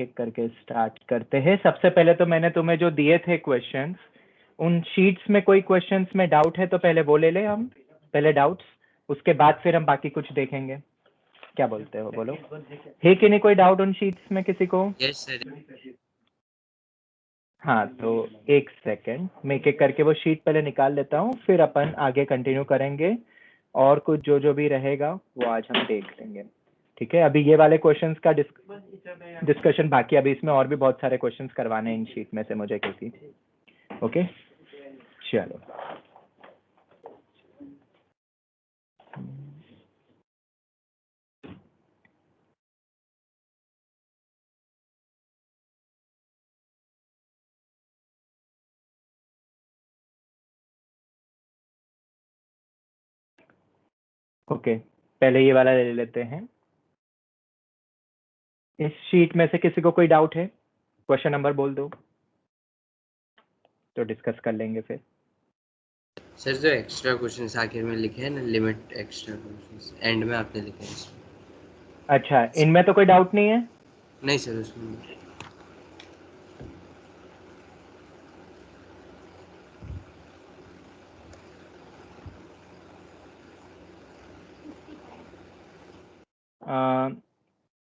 एक करके स्टार्ट करते हैं। सबसे पहले तो मैंने तुम्हें जो दिए थे क्वेश्चंस, उन शीट्स में कोई क्वेश्चंस में डाउट है तो पहले वो ले ले हम, पहले डाउट्स, उसके बाद फिर हम बाकी कुछ देखेंगे। क्या बोलते हो, बोलो। है कि नहीं कोई डाउट उन शीट्स में किसी को? Yes sir. हाँ, तो एक सेकेंड, मैं एक एक करके वो शीट पहले निकाल लेता हूँ, फिर अपन आगे कंटिन्यू करेंगे और कुछ जो जो भी रहेगा वो आज हम देख लेंगे। ठीक है, अभी ये वाले क्वेश्चंस का डिस्कशन बाकी, अभी इसमें और भी बहुत सारे क्वेश्चंस करवाने हैं इन शीट में से मुझे किसी। ओके, चलो। ओके, पहले ये वाला ले लेते हैं। इस शीट में से किसी को कोई डाउट है? क्वेश्चन नंबर बोल दो तो डिस्कस कर लेंगे फिर। सर जो एक्स्ट्रा क्वेश्चंस आखिर में लिखे हैं ना, लिमिट एक्स्ट्रा क्वेश्चंस एंड में आपने लिखे हैं इसमें। अच्छा, इनमें तो कोई डाउट नहीं है? नहीं सर, उसमें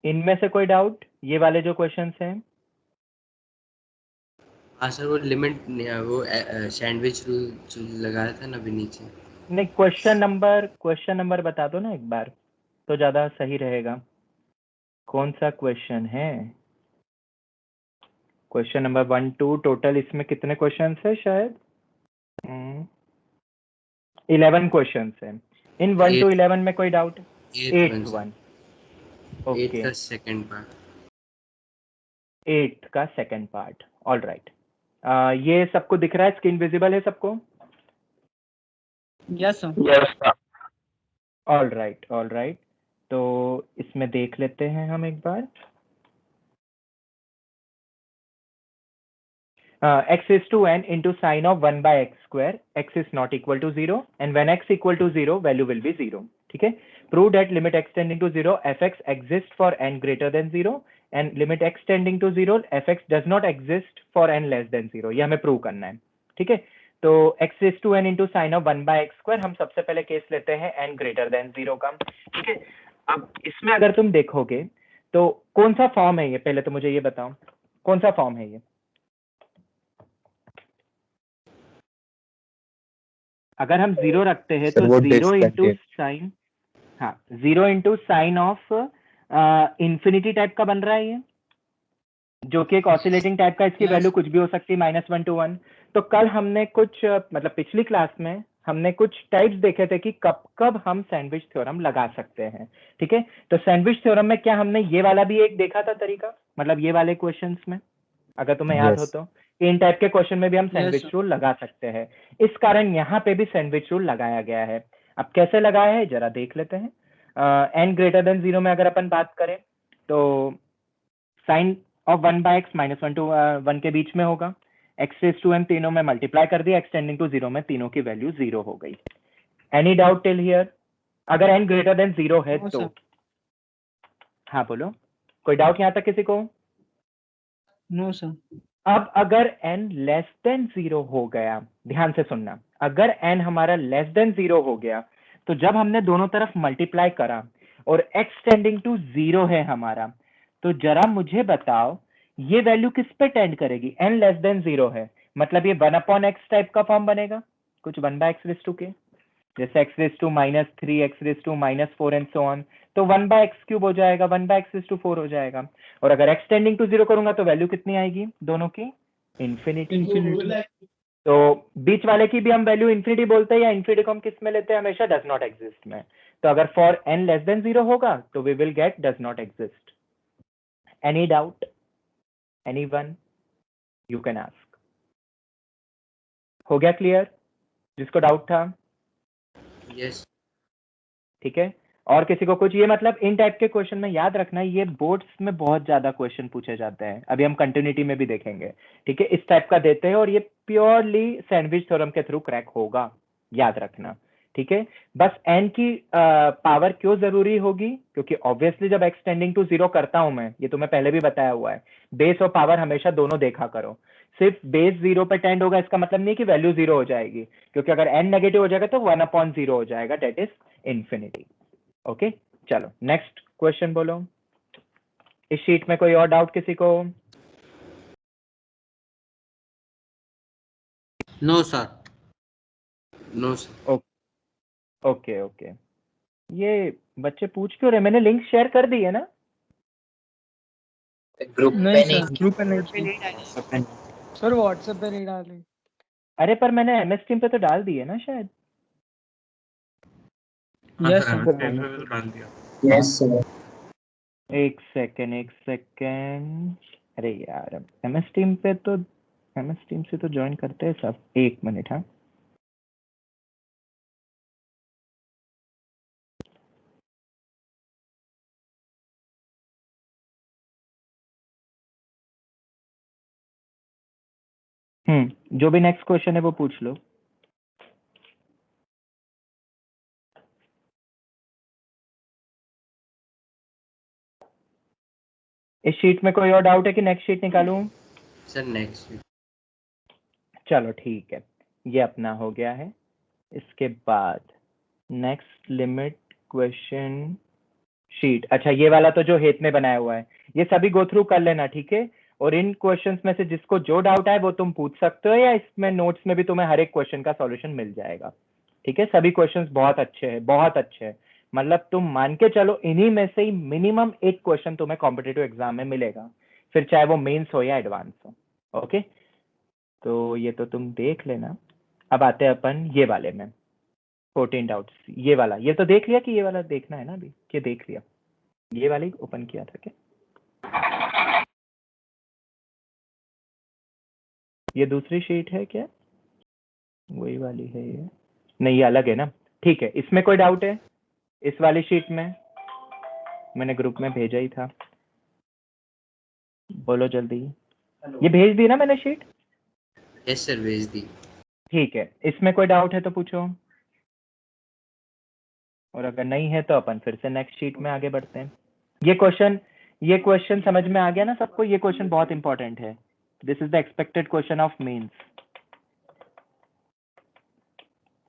इनमें से कोई डाउट, ये वाले जो क्वेश्चंस हैं? हाँ सर, वो लिमिट वो सैंडविच रूल जो लगाया था ना अभी नीचे। नहीं, क्वेश्चन नंबर बता दो ना एक बार तो ज्यादा सही रहेगा। कौन सा क्वेश्चन है? क्वेश्चन नंबर 1 2, टोटल इसमें कितने क्वेश्चंस है? शायद 11 क्वेश्चंस हैं। इन 1 to 11 में कोई doubt? 8th one. Eight okay, का सेकंड पार्ट। 8th का सेकंड पार्ट। ऑल राइट, ये सबको दिख रहा है? स्क्रीन विजिबल है सबको? Yes sir. All right, all right. तो इसमें देख लेते हैं हम एक बार। x is to n into sine of 1 by x square, x is not equal to 0, and when x equal to 0 value will be 0. ठीक है, prove that limit x tending to 0 fx exists for n greater than 0 and limit x tending to 0 fx does not exist for n less than 0. ये हमें prove करना है। ठीक है, तो x is to n into sine of 1 by x square, हम सबसे पहले केस लेते हैं n greater than 0 का। ठीक है, अब इसमें अगर तुम देखोगे तो कौन सा फॉर्म है ये, पहले तो मुझे ये बताओ कौन सा फॉर्म है ये? अगर हम 0 रखते हैं तो 0 इंटू साइन, हाँ 0 into sine of infinity type का बन रहा है ये, जो कि एक ऑसिलेटिंग टाइप का, इसकी वैल्यू कुछ भी हो सकती है -1 to 1। तो कल हमने कुछ मतलब पिछली क्लास में हमने कुछ टाइप्स देखे थे कि कब कब हम सैंडविच थ्योरम लगा सकते हैं। ठीक है, तो सैंडविच थ्योरम में क्या हमने ये वाला भी एक देखा था तरीका, मतलब ये वाले क्वेश्चंस में अगर तुम्हें याद हो तो इन टाइप के क्वेश्चन में भी हम सैंडविच रूल लगा सकते हैं। इस कारण यहाँ पे भी सैंडविच रूल लगाया गया है। अब कैसे लगाया है जरा देख लेते हैं। n ग्रेटर देन 0 में अगर अपन बात करें तो sign of 1 by x -1 to 1 के बीच में होगा, x रेज टू n तीनों में मल्टीप्लाई कर दिया, x टेंडिंग टू 0 में तीनों की वैल्यू 0 हो गई। Any doubt till here? अगर n ग्रेटर देन 0 है तो हाँ बोलो, कोई डाउट यहाँ तक किसी को? No sir. अब अगर n लेस देन 0 हो गया, ध्यान से सुनना, अगर n हमारा लेस देन 0 हो गया तो जब हमने दोनों तरफ मल्टीप्लाई करा और x टेंडिंग टू 0 है हमारा, तो जरा मुझे बताओ ये वैल्यू किस पे टेंड करेगी? n लेस देन 0 है, मतलब ये 1/x टाइप का फॉर्म बनेगा, कुछ 1/x रेज टू के, जैसे x raise to -3, x raise to -4 and so on. तो 1/x क्यूब हो जाएगा, 1/x रेज टू 4 हो जाएगा। और अगर x टेंडिंग टू 0 करूंगा तो वैल्यू कितनी आएगी दोनों की? इन्फिनिटी। तो बीच वाले की भी हम वैल्यू इन्फिनिटी बोलते हैं, या इन्फिनिटी को हम किस में लेते हैं हमेशा? डज नॉट एग्जिस्ट में। तो अगर फॉर n लेस देन 0 होगा तो we will get does not exist. Any doubt? Anyone? You can ask. हो गया क्लियर जिसको डाउट था? यस। ठीक है, और किसी को कुछ? ये मतलब इन टाइप के क्वेश्चन में याद रखना, ये बोर्ड्स में बहुत ज्यादा क्वेश्चन पूछे जाते हैं, अभी हम कंटिन्यूटी में भी देखेंगे। ठीक है, इस टाइप का देते हैं और ये प्योरली सैंडविच थ्योरम के थ्रू क्रैक होगा, याद रखना। ठीक है। बस n की पावर क्यों जरूरी होगी, क्योंकि ऑब्वियसली जब x टेंडिंग टू 0 करता हूं मैं, ये तुम्हें पहले भी बताया हुआ है, बेस और पावर हमेशा दोनों देखा करो। सिर्फ बेस 0 पे टेंड होगा इसका मतलब नहीं कि वैल्यू 0 हो जाएगी, क्योंकि अगर n नेगेटिव हो जाएगा तो 1/0 हो जाएगा, डेट इज इंफिनिटी। ओके, चलो नेक्स्ट क्वेश्चन बोलो। इस शीट में कोई और डाउट किसी को? No sir, no sir. Okay okay, ये बच्चे पूछ क्यों रहे? मैंने लिंक शेयर कर दी है ना? ग्रुप नहीं पे सर, नहीं ग्रुप पे नहीं किया। सर, व्हाट्सएप पे नहीं डाले। अरे पर मैंने MS टीम पे तो डाल दी है ना शायद। यस हाँ सर। सर, MS पे तो डाल दिया। Yes sir. एक सेकेंड, अरे यार MS टीम पे तो, MS टीम से तो ज्वाइन करते हैं सब। एक मिनट, हाँ। जो भी नेक्स्ट क्वेश्चन है वो पूछ लो। इस शीट में कोई और डाउट है कि नेक्स्ट शीट निकालूं? Sir next. चलो ठीक है, ये अपना हो गया है। इसके बाद नेक्स्ट लिमिट क्वेश्चन शीट, अच्छा ये वाला तो जो हेत में बनाया हुआ है, ये सभी गो थ्रू कर लेना, ठीक है। और इन क्वेश्चंस में से जिसको जो डाउट है वो तुम पूछ सकते हो, या इसमें नोट्स में भी तुम्हें हर एक क्वेश्चन का सॉल्यूशन मिल जाएगा, ठीक है। सभी क्वेश्चंस बहुत अच्छे हैं, बहुत अच्छे हैं। मतलब तुम मान के चलो इन्हीं में से ही मिनिमम एक क्वेश्चन तुम्हें कॉम्पिटेटिव एग्जाम में मिलेगा, फिर चाहे वो मेंस हो या एडवांस हो। ओके, तो ये तो तुम देख लेना। अब आते हैं अपन ये वाले में, 14 डाउट्स। ये वाला, ये तो देख लिया कि ये वाला देखना है ना अभी, कि देख लिया? ये वाली ओपन किया था क्या? ये दूसरी शीट है क्या? वही वाली है ये? नहीं, ये अलग है ना। ठीक है, इसमें कोई डाउट है? इस वाली शीट में मैंने ग्रुप में भेजा ही था, बोलो जल्दी। ये भेज दी ना मैंने शीट? यस सर, भेज दी। ठीक है, इसमें कोई डाउट है तो पूछो, और अगर नहीं है तो अपन फिर से नेक्स्ट शीट में आगे बढ़ते हैं। ये क्वेश्चन समझ में आ गया ना सबको? ये क्वेश्चन बहुत इंपॉर्टेंट है। This is the expected question of mains,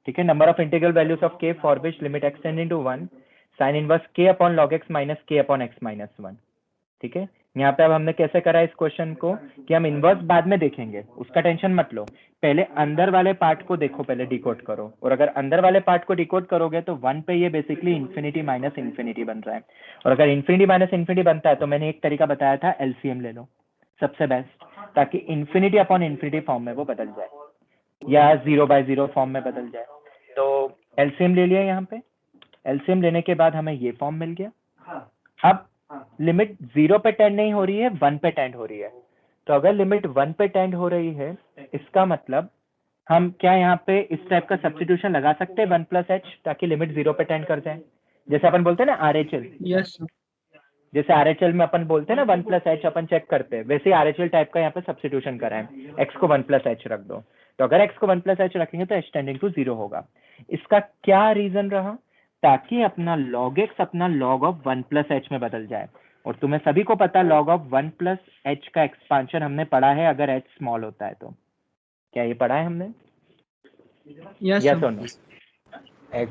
ठीक है। Number of integral values of k for which limit x tending to 1 sine inverse k upon log x minus k upon x minus 1, ठीक है। यहाँ पे अब हमने कैसे करा इस क्वेश्चन को, कि हम इनवर्स बाद में देखेंगे, उसका टेंशन मत लो। पहले अंदर वाले पार्ट को देखो, पहले डिकोड करो, और अगर अंदर वाले पार्ट को डिकोड करोगे तो 1 पे ये बेसिकली इन्फिनिटी माइनस इन्फिनिटी बन रहा है। और अगर इन्फिनिटी माइनस इन्फिनिटी बनता है तो मैंने एक तरीका बताया था, LCM ले लो, सबसे बेस्ट, ताकि इन्फिनिटी अपॉन इन्फिनिटी फॉर्म में वो बदल जाए, या 0/0 फॉर्म में बदल जाए। तो LCM ले लिया यहाँ पे। LCM लेने के बाद हमें ये फॉर्म मिल गया। अब लिमिट 0 पे टेंड नहीं हो रही है, 1 पे टेंड हो रही है। तो अगर लिमिट 1 पे टेंड हो रही है, इसका मतलब हम क्या यहाँ पे इस टाइप का सब्स्टिट्यूशन लगा सकते हैं 1 + h, ताकि लिमिट 0 पे टेंड कर जाए। जैसे अपन बोलते हैं ना RHL, यस सर। जैसे RHL में अपन बोलते हैं ना 1 + h अपन चेक करते हैं, वैसे ही RHL टाइप का यहाँ पे सब्स्टिट्यूशन करा है। x को 1 + h रख दो, तो अगर x को 1 + h रखेंगे तो h टेंडिंग टू 0 होगा। इसका क्या रीजन रहा? ताकि अपना log x अपना log ऑफ 1 + h में बदल जाए। और तुम्हें सभी को पता है log ऑफ 1 + h का एक्सपांशन हमने पढ़ा है अगर h स्मॉल होता है तो। क्या ये पढ़ा है हमने? Yes yes sir. और नो?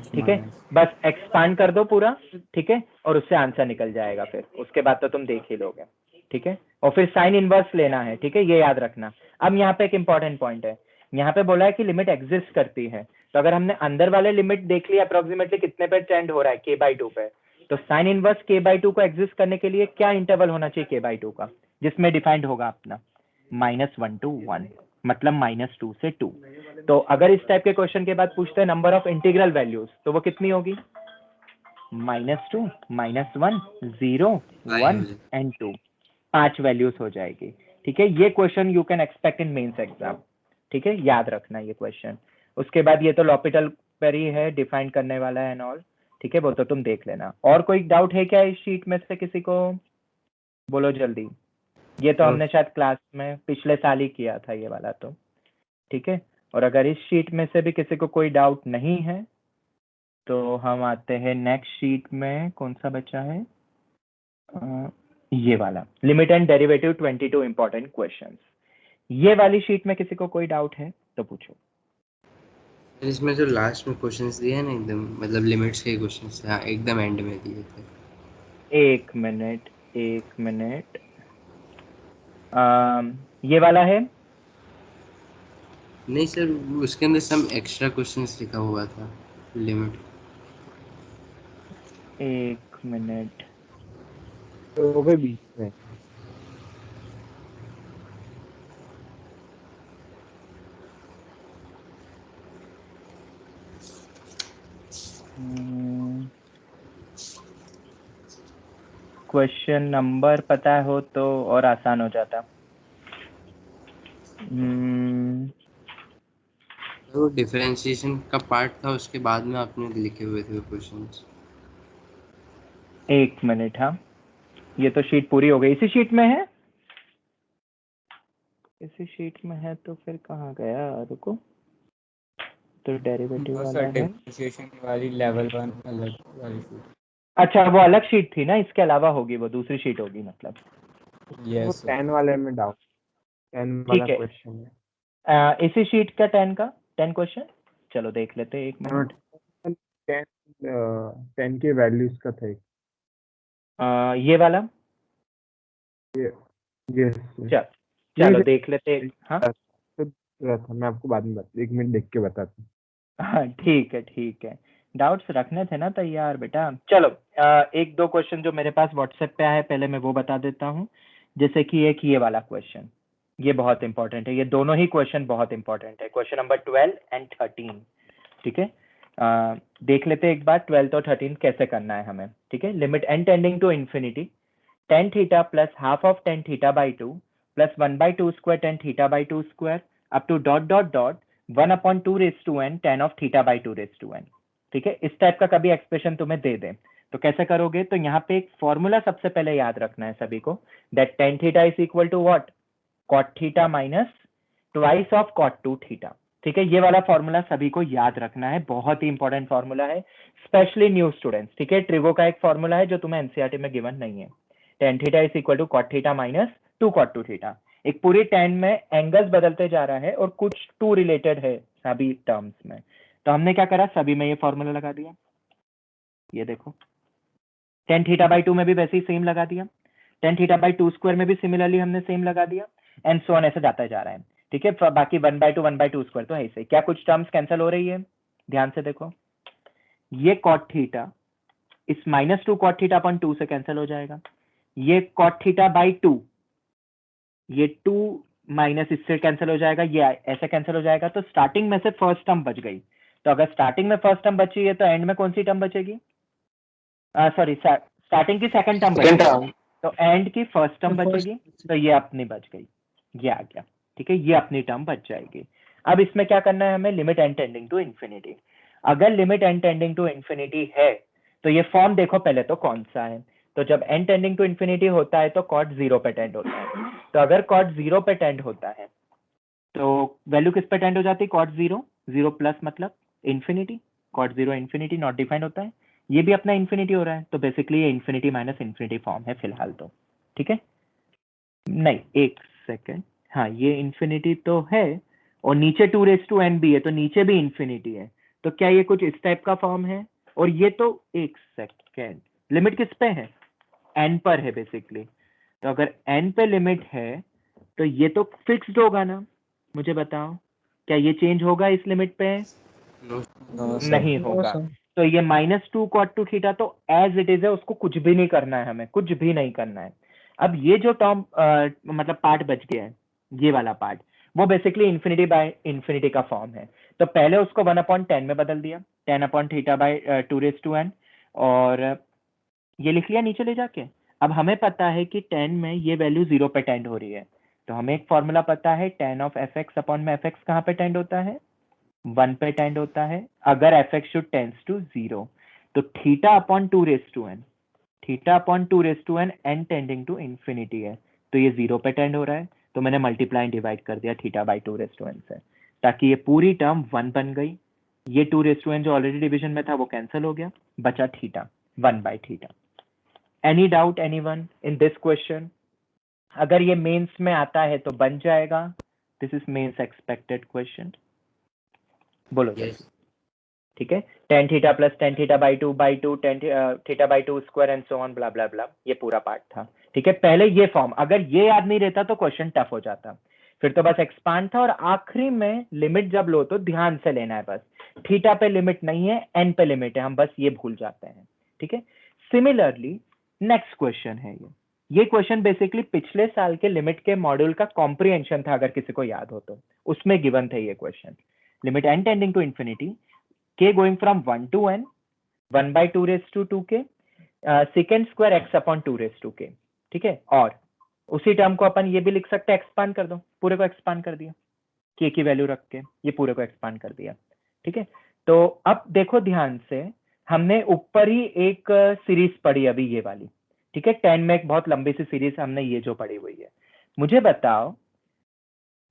ठीक है, बस एक्सपांड कर दो पूरा, ठीक है, और उससे आंसर निकल जाएगा, फिर उसके बाद तो तुम देख ही लोगे, ठीक है। और फिर साइन इनवर्स लेना है, ठीक है, ये याद रखना। अब यहाँ पे एक इंपॉर्टेंट पॉइंट है, यहाँ पे बोला है कि लिमिट एग्जिस्ट करती है, तो अगर हमने अंदर वाले लिमिट देख लिया अप्रोक्सीमेटली कितने पे टेंड हो रहा है, k/2 पे, तो साइन इनवर्स k/2 को एग्जिस्ट करने के लिए क्या इंटरवल होना चाहिए k/2 का, जिसमें डिफाइंड होगा अपना -1 to 1, मतलब -2 से 2। तो अगर इस टाइप के क्वेश्चन के बाद पूछते हैं नंबर ऑफ इंटीग्रल वैल्यूज, तो वो कितनी होगी? -2, -1, 0, 1 एंड 2, 5 वैल्यूज हो जाएगी, ठीक है। ये question you can expect in mains exam, ठीक है, याद रखना ये क्वेश्चन। उसके बाद ये तो लॉपिटल पर ही है, डिफाइन करने वाला है एंड ऑल, ठीक है, वो तो तुम देख लेना। और कोई डाउट है क्या इस शीट में से किसी को? बोलो जल्दी। ये तो हमने शायद क्लास में पिछले साल ही किया था ये वाला तो, ठीक है। और अगर इस शीट में से भी किसी को कोई डाउट नहीं है तो हम आते हैं नेक्स्ट शीट में, कौन सा बचा है, ये वाला, limit and derivative 22 important questions. ये वाली शीट में किसी को कोई डाउट है तो पूछो। इसमें जो लास्ट में क्वेश्चंस दिए हैं ना, एकदम मतलब लिमिट्स के क्वेश्चंस थे, हाँ, एकदम एंड में दिए थे। एक मिनट, ये वाला है? नहीं सर, उसके अंदर सम एक्स्ट्रा क्वेश्चंस लिखा हुआ था लिमिट। एक मिनट, तो वो भी बीच में। क्वेश्चन नंबर पता हो तो और आसान हो जाता। वो डिफरेंशिएशन का पार्ट था, उसके बाद में आपने लिखे हुए थे क्वेश्चंस। एक मिनट, हाँ, ये तो शीट पूरी हो गई, इसी शीट में है, इसी शीट में है, तो फिर कहाँ गया, रुको, तो डेरिवेटिव वाला है। डिफरेंशिएशन वाली लेवल 1 अलग वाली शीट। अच्छा, वो अलग शीट थी ना, इसके अलावा होगी, वो दूसरी शीट होगी मतलब। यस, 10 वाले में डाउट, 10 वाला ठीक है, क्वेश्चन है। इसी शीट का 10 क्वेश्चन, चलो देख लेते हैं, एक मिनट। 10 के वैल्यूज का था एक। ये वाला, यस, चलो देख लेते हैं। हाँ मैं आपको बाद में 1 मिनट देख के बताता हूँ। हाँ, ठीक है, डाउट्स रखने थे ना तैयार बेटा। चलो, एक दो क्वेश्चन जो मेरे पास व्हाट्सएप पे आए पहले मैं वो बता देता हूँ। जैसे कि एक ये वाला क्वेश्चन, ये बहुत इंपॉर्टेंट है, ये दोनों ही क्वेश्चन बहुत इंपॉर्टेंट है, क्वेश्चन नंबर 12 एंड 13। ठीक है, देख लेते हैं एक बार 12 और 13 कैसे करना है हमें। ठीक है, limit n tending to infinity tan theta plus half of tan theta by 2 plus 1/2 square tan theta by 2 square up to dot dot dot 1/2 raise to n tan of theta by 2 raise to n। ठीक है, इस type का कभी expression तुम्हें दे दे तो कैसे करोगे, तो यहाँ पे एक फॉर्मूला सबसे पहले याद रखना है सभी को, that tan theta is equal to what, cot theta minus twice of cot 2 theta. ठीक है, ये वाला फॉर्मूला सभी को याद रखना है, बहुत ही इंपॉर्टेंट फॉर्मूला है, स्पेशली न्यू स्टूडेंट्स। ठीक है, ट्रिगो का एक फॉर्मूला है जो तुम्हें एनसीईआरटी में गिवन नहीं है, tan theta is equal to cot theta minus 2 cot 2 theta. एक पूरी tan में एंगल्स बदलते जा रहा है और कुछ 2 रिलेटेड है सभी टर्म्स में, तो हमने क्या करा, सभी में ये फॉर्मूला लगा दिया। ये देखो, tan थीटा बाई 2 में भी वैसे ही सेम लगा दिया, tan थीटा बाई 2 स्क्वायर में भी सिमिलरली हमने सेम लगा दिया, एंड सो ऑन, ऐसे जाता जा रहा है। ठीक है, बाकी 1/2 स्क्वायर तो है ऐसे। क्या कुछ टर्म्स कैंसिल हो रही है, ध्यान से देखो, ये cot थीटा इस -2 cot थीटा अपॉन 2 से कैंसिल हो जाएगा, ये cot थीटा बाई 2, ये 2 माइनस इससे कैंसिल हो जाएगा, ये ऐसे कैंसिल हो जाएगा, तो स्टार्टिंग में से फर्स्ट टर्म बच गई। तो अगर स्टार्टिंग में फर्स्ट टर्म बची है तो एंड में कौन सी टर्म बचेगी, सॉरी, स्टार्टिंग की सेकंड टर्म बचेगी, तो एंड की फर्स्ट टर्म बचेगी, तो ये अपनी बच गई, ये आ गया। ठीक है, ये अपनी टर्म बच जाएगी। अब इसमें क्या करना है हमें, limit n tending to infinity. अगर limit n tending to infinity है तो ये फॉर्म देखो पहले तो कौन सा है, तो जब n टेंडिंग टू इन्फिनिटी होता है तो cot 0 पे टेंड होता है, तो अगर cot 0 पे टेंड होता है तो वैल्यू किस पे टेंड हो जाती है, cot 0, 0 प्लस मतलब infinity, cot 0 infinity not defined होता है, ये भी अपना इन्फिनिटी हो रहा है, तो बेसिकली ये इन्फिनिटी माइनस इन्फिनिटी फॉर्म है फिलहाल तो। ठीक है, नहीं एक सेकेंड, हाँ ये इन्फिनिटी तो है और नीचे 2 रेज टू n भी है, तो नीचे भी इन्फिनिटी है, तो क्या ये कुछ इस टाइप का फॉर्म है, और ये तो एक सेकेंड, लिमिट किस पे है, n पर है बेसिकली, तो अगर n पे लिमिट है तो ये तो फिक्स्ड होगा ना, मुझे बताओ क्या ये चेंज होगा इस लिमिट पे, नहीं होगा, तो ये -2 cot 2 थीटा तो एज इट इज है, उसको कुछ भी नहीं करना है, हमें कुछ भी नहीं करना है। अब ये जो टर्म मतलब पार्ट बच गया है, ये वाला पार्ट, वो बेसिकली इन्फिनिटी बाय इन्फिनिटी का फॉर्म है, तो पहले उसको 1/10 में बदल दिया, tan upon theta by 2 raise to n, और ये लिख लिया नीचे ले जाके। अब हमें पता है कि tan में ये वैल्यू 0 पे टेंड हो रही है, तो हमें एक फॉर्मूला पता है, tan ऑफ fx अपॉन में fx कहाँ पे टेंड होता है, 1 पे टेंड होता है, अगर fx शुड टेंड्स टू 0, तो theta upon 2 raise to n, theta upon 2 raise to n, n tending to infinity है, तो ये 0 पे टेंड हो रहा है, तो मैंने मल्टीप्लाई डिवाइड कर दिया theta by 2 raise to n से, ताकि ये पूरी टर्म 1 बन गई, ये 2n जो ऑलरेडी डिवीजन में था वो कैंसिल हो गया, बचा theta 1/θ। Any doubt anyone in this question? अगर ये मेंस में आता है तो बन जाएगा। This is mains expected question. बोलो Yes. ठीक है। tan theta plus tan theta by 2 tan theta by 2 square and so on blah blah blah, ये पूरा पार्ट था। ठीक है, पहले ये फॉर्म, अगर ये याद नहीं रहता तो क्वेश्चन टफ हो जाता, फिर तो बस एक्सपांड था। और आखिरी में लिमिट जब लो तो ध्यान से लेना है, बस थीटा पे लिमिट नहीं है, एन पे लिमिट है, हम बस ये भूल जाते हैं। ठीक है, सिमिलरली नेक्स्ट क्वेश्चन है ये क्वेश्चन बेसिकली पिछले साल के लिमिट के मॉड्यूल का कॉम्प्रिहेंशन था, अगर किसी को याद हो तो उसमें गिवन थे ये question. Limit n tending to infinity k going from 1 to n 1/2 raised to 2k secant square x upon 2 raised to k। ठीक है, और उसी टर्म को अपन ये भी लिख सकते हैं, एक्सपांड कर दो, पूरे को एक्सपांड कर दिया, k की वैल्यू रख के ये पूरे को एक्सपांड कर दिया। ठीक है, तो अब देखो ध्यान से, हमने ऊपर ही एक सीरीज पढ़ी अभी ये वाली। ठीक है, 10 में एक बहुत लंबी सी सीरीज हमने ये जो पढ़ी हुई है। मुझे बताओ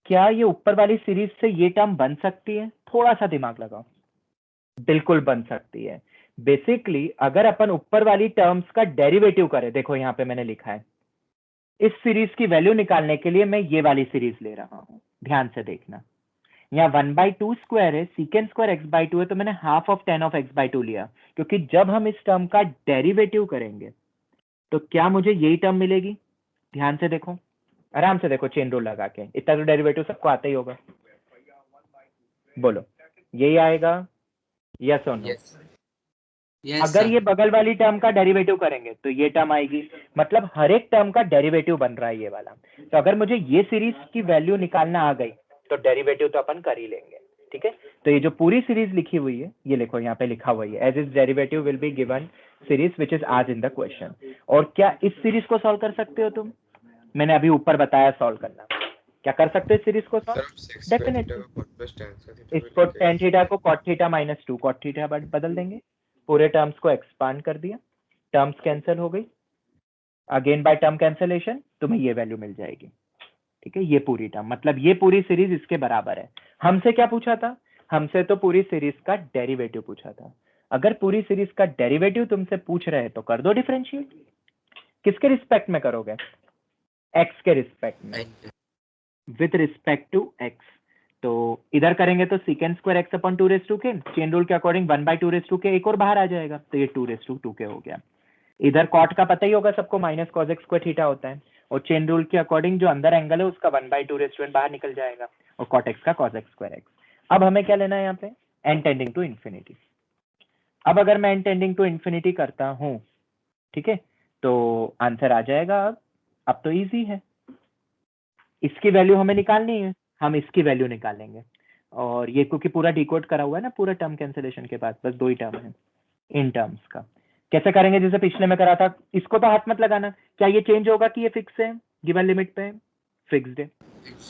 क्या ये ऊपर वाली सीरीज से ये टर्म बन सकती है? थोड़ा सा दिमाग लगाओ। बिल्कुल बन सकती है। बेसिकली अगर अपन ऊपर वाली टर्म्स का डेरिवेटिव करें, देखो यहाँ पे मैंने लिखा है, इस सीरीज की वैल्यू निकालने के लिए मैं ये वाली सीरीज ले रहा हूं, ध्यान से देखना। यहाँ 1/2 स्क्वायर है, सीकेंड स्क्वायर x/2 है, तो मैंने हाफ ऑफ 10 ऑफ x/2 लिया, क्योंकि जब हम इस टर्म का डेरिवेटिव करेंगे तो क्या मुझे यही टर्म मिलेगी? ध्यान से देखो, आराम से देखो, चेन रूल लगा के, इतना तो डेरिवेटिव सबको आता ही होगा। बोलो यही आएगा, यस और नो? Yes, अगर sir. ये बगल वाली टर्म का डेरिवेटिव करेंगे तो ये टर्म आएगी, मतलब हर एक टर्म का डेरिवेटिव बन रहा है ये वाला। तो अगर मुझे ये सीरीज की वैल्यू निकालना आ गई तो डेरिवेटिव तो अपन कर ही लेंगे। ठीक है, तो ये जो पूरी सीरीज लिखी हुई है, ये लिखो यहाँ पे लिखा हुआ है, as is derivative will be given series which is as in the question. और क्या इस सीरीज को सॉल्व कर सकते हो तुम? मैंने अभी ऊपर बताया सॉल्व करना, क्या कर सकते हो इस सीरीज को सॉल्व? डेफिनेटली इसको tan थीटा को cot theta minus 2 cot theta बदल देंगे, पूरे टर्म्स को एक्सपांड कर दिया, टर्म्स कैंसिल हो गई, अगेन बाय टर्म कैंसिलेशन तुम्हें ये वैल्यू मिल जाएगी। ठीक है, ये पूरी टर्म, मतलब ये पूरी सीरीज इसके बराबर है। हमसे क्या पूछा था? हमसे तो पूरी सीरीज का डेरिवेटिव पूछा था। अगर पूरी सीरीज का डेरिवेटिव तुमसे पूछ रहे हैं तो कर दो डिफरेंशिएट। किसके रिस्पेक्ट में करोगे? एक्स के रिस्पेक्ट में, विथ रिस्पेक्ट टू एक्स। तो इधर करेंगे तो secant square x upon 2 raise to के, चेन रूल के अकॉर्डिंग 1/2 रेज टू के, एक और बाहर आ जाएगा, तो ये 2 रेज टू 2 के हो गया। इधर कॉट का पता ही होगा सबको, minus cos x square theta होता है, और चेन रूल के अकॉर्डिंग जो अंदर एंगल है उसका 1/2 रेज टू बाहर निकल जाएगा, और कॉट एक्स का कॉस एक्स स्क्वायर एक्स। अब हमें क्या लेना है यहाँ पे? N tending to infinity. अब अगर मैं एन टेंडिंग टू इन्फिनिटी करता हूँ, ठीक है, तो आंसर आ जाएगा। अब तो इजी है, इसकी वैल्यू हमें निकालनी है, हम इसकी वैल्यू निकालेंगे। और ये क्योंकि पूरा डिकोड करा हुआ है ना पूरा टर्म कैंसिलेशन के बाद, बस 2 ही टर्म है इन टर्म्स का। कैसे करेंगे? जैसे पिछले में करा था, इसको तो हाथ मत लगाना। क्या ये चेंज होगा कि ये फिक्स है? गिवन लिमिट पे फिक्स्ड है,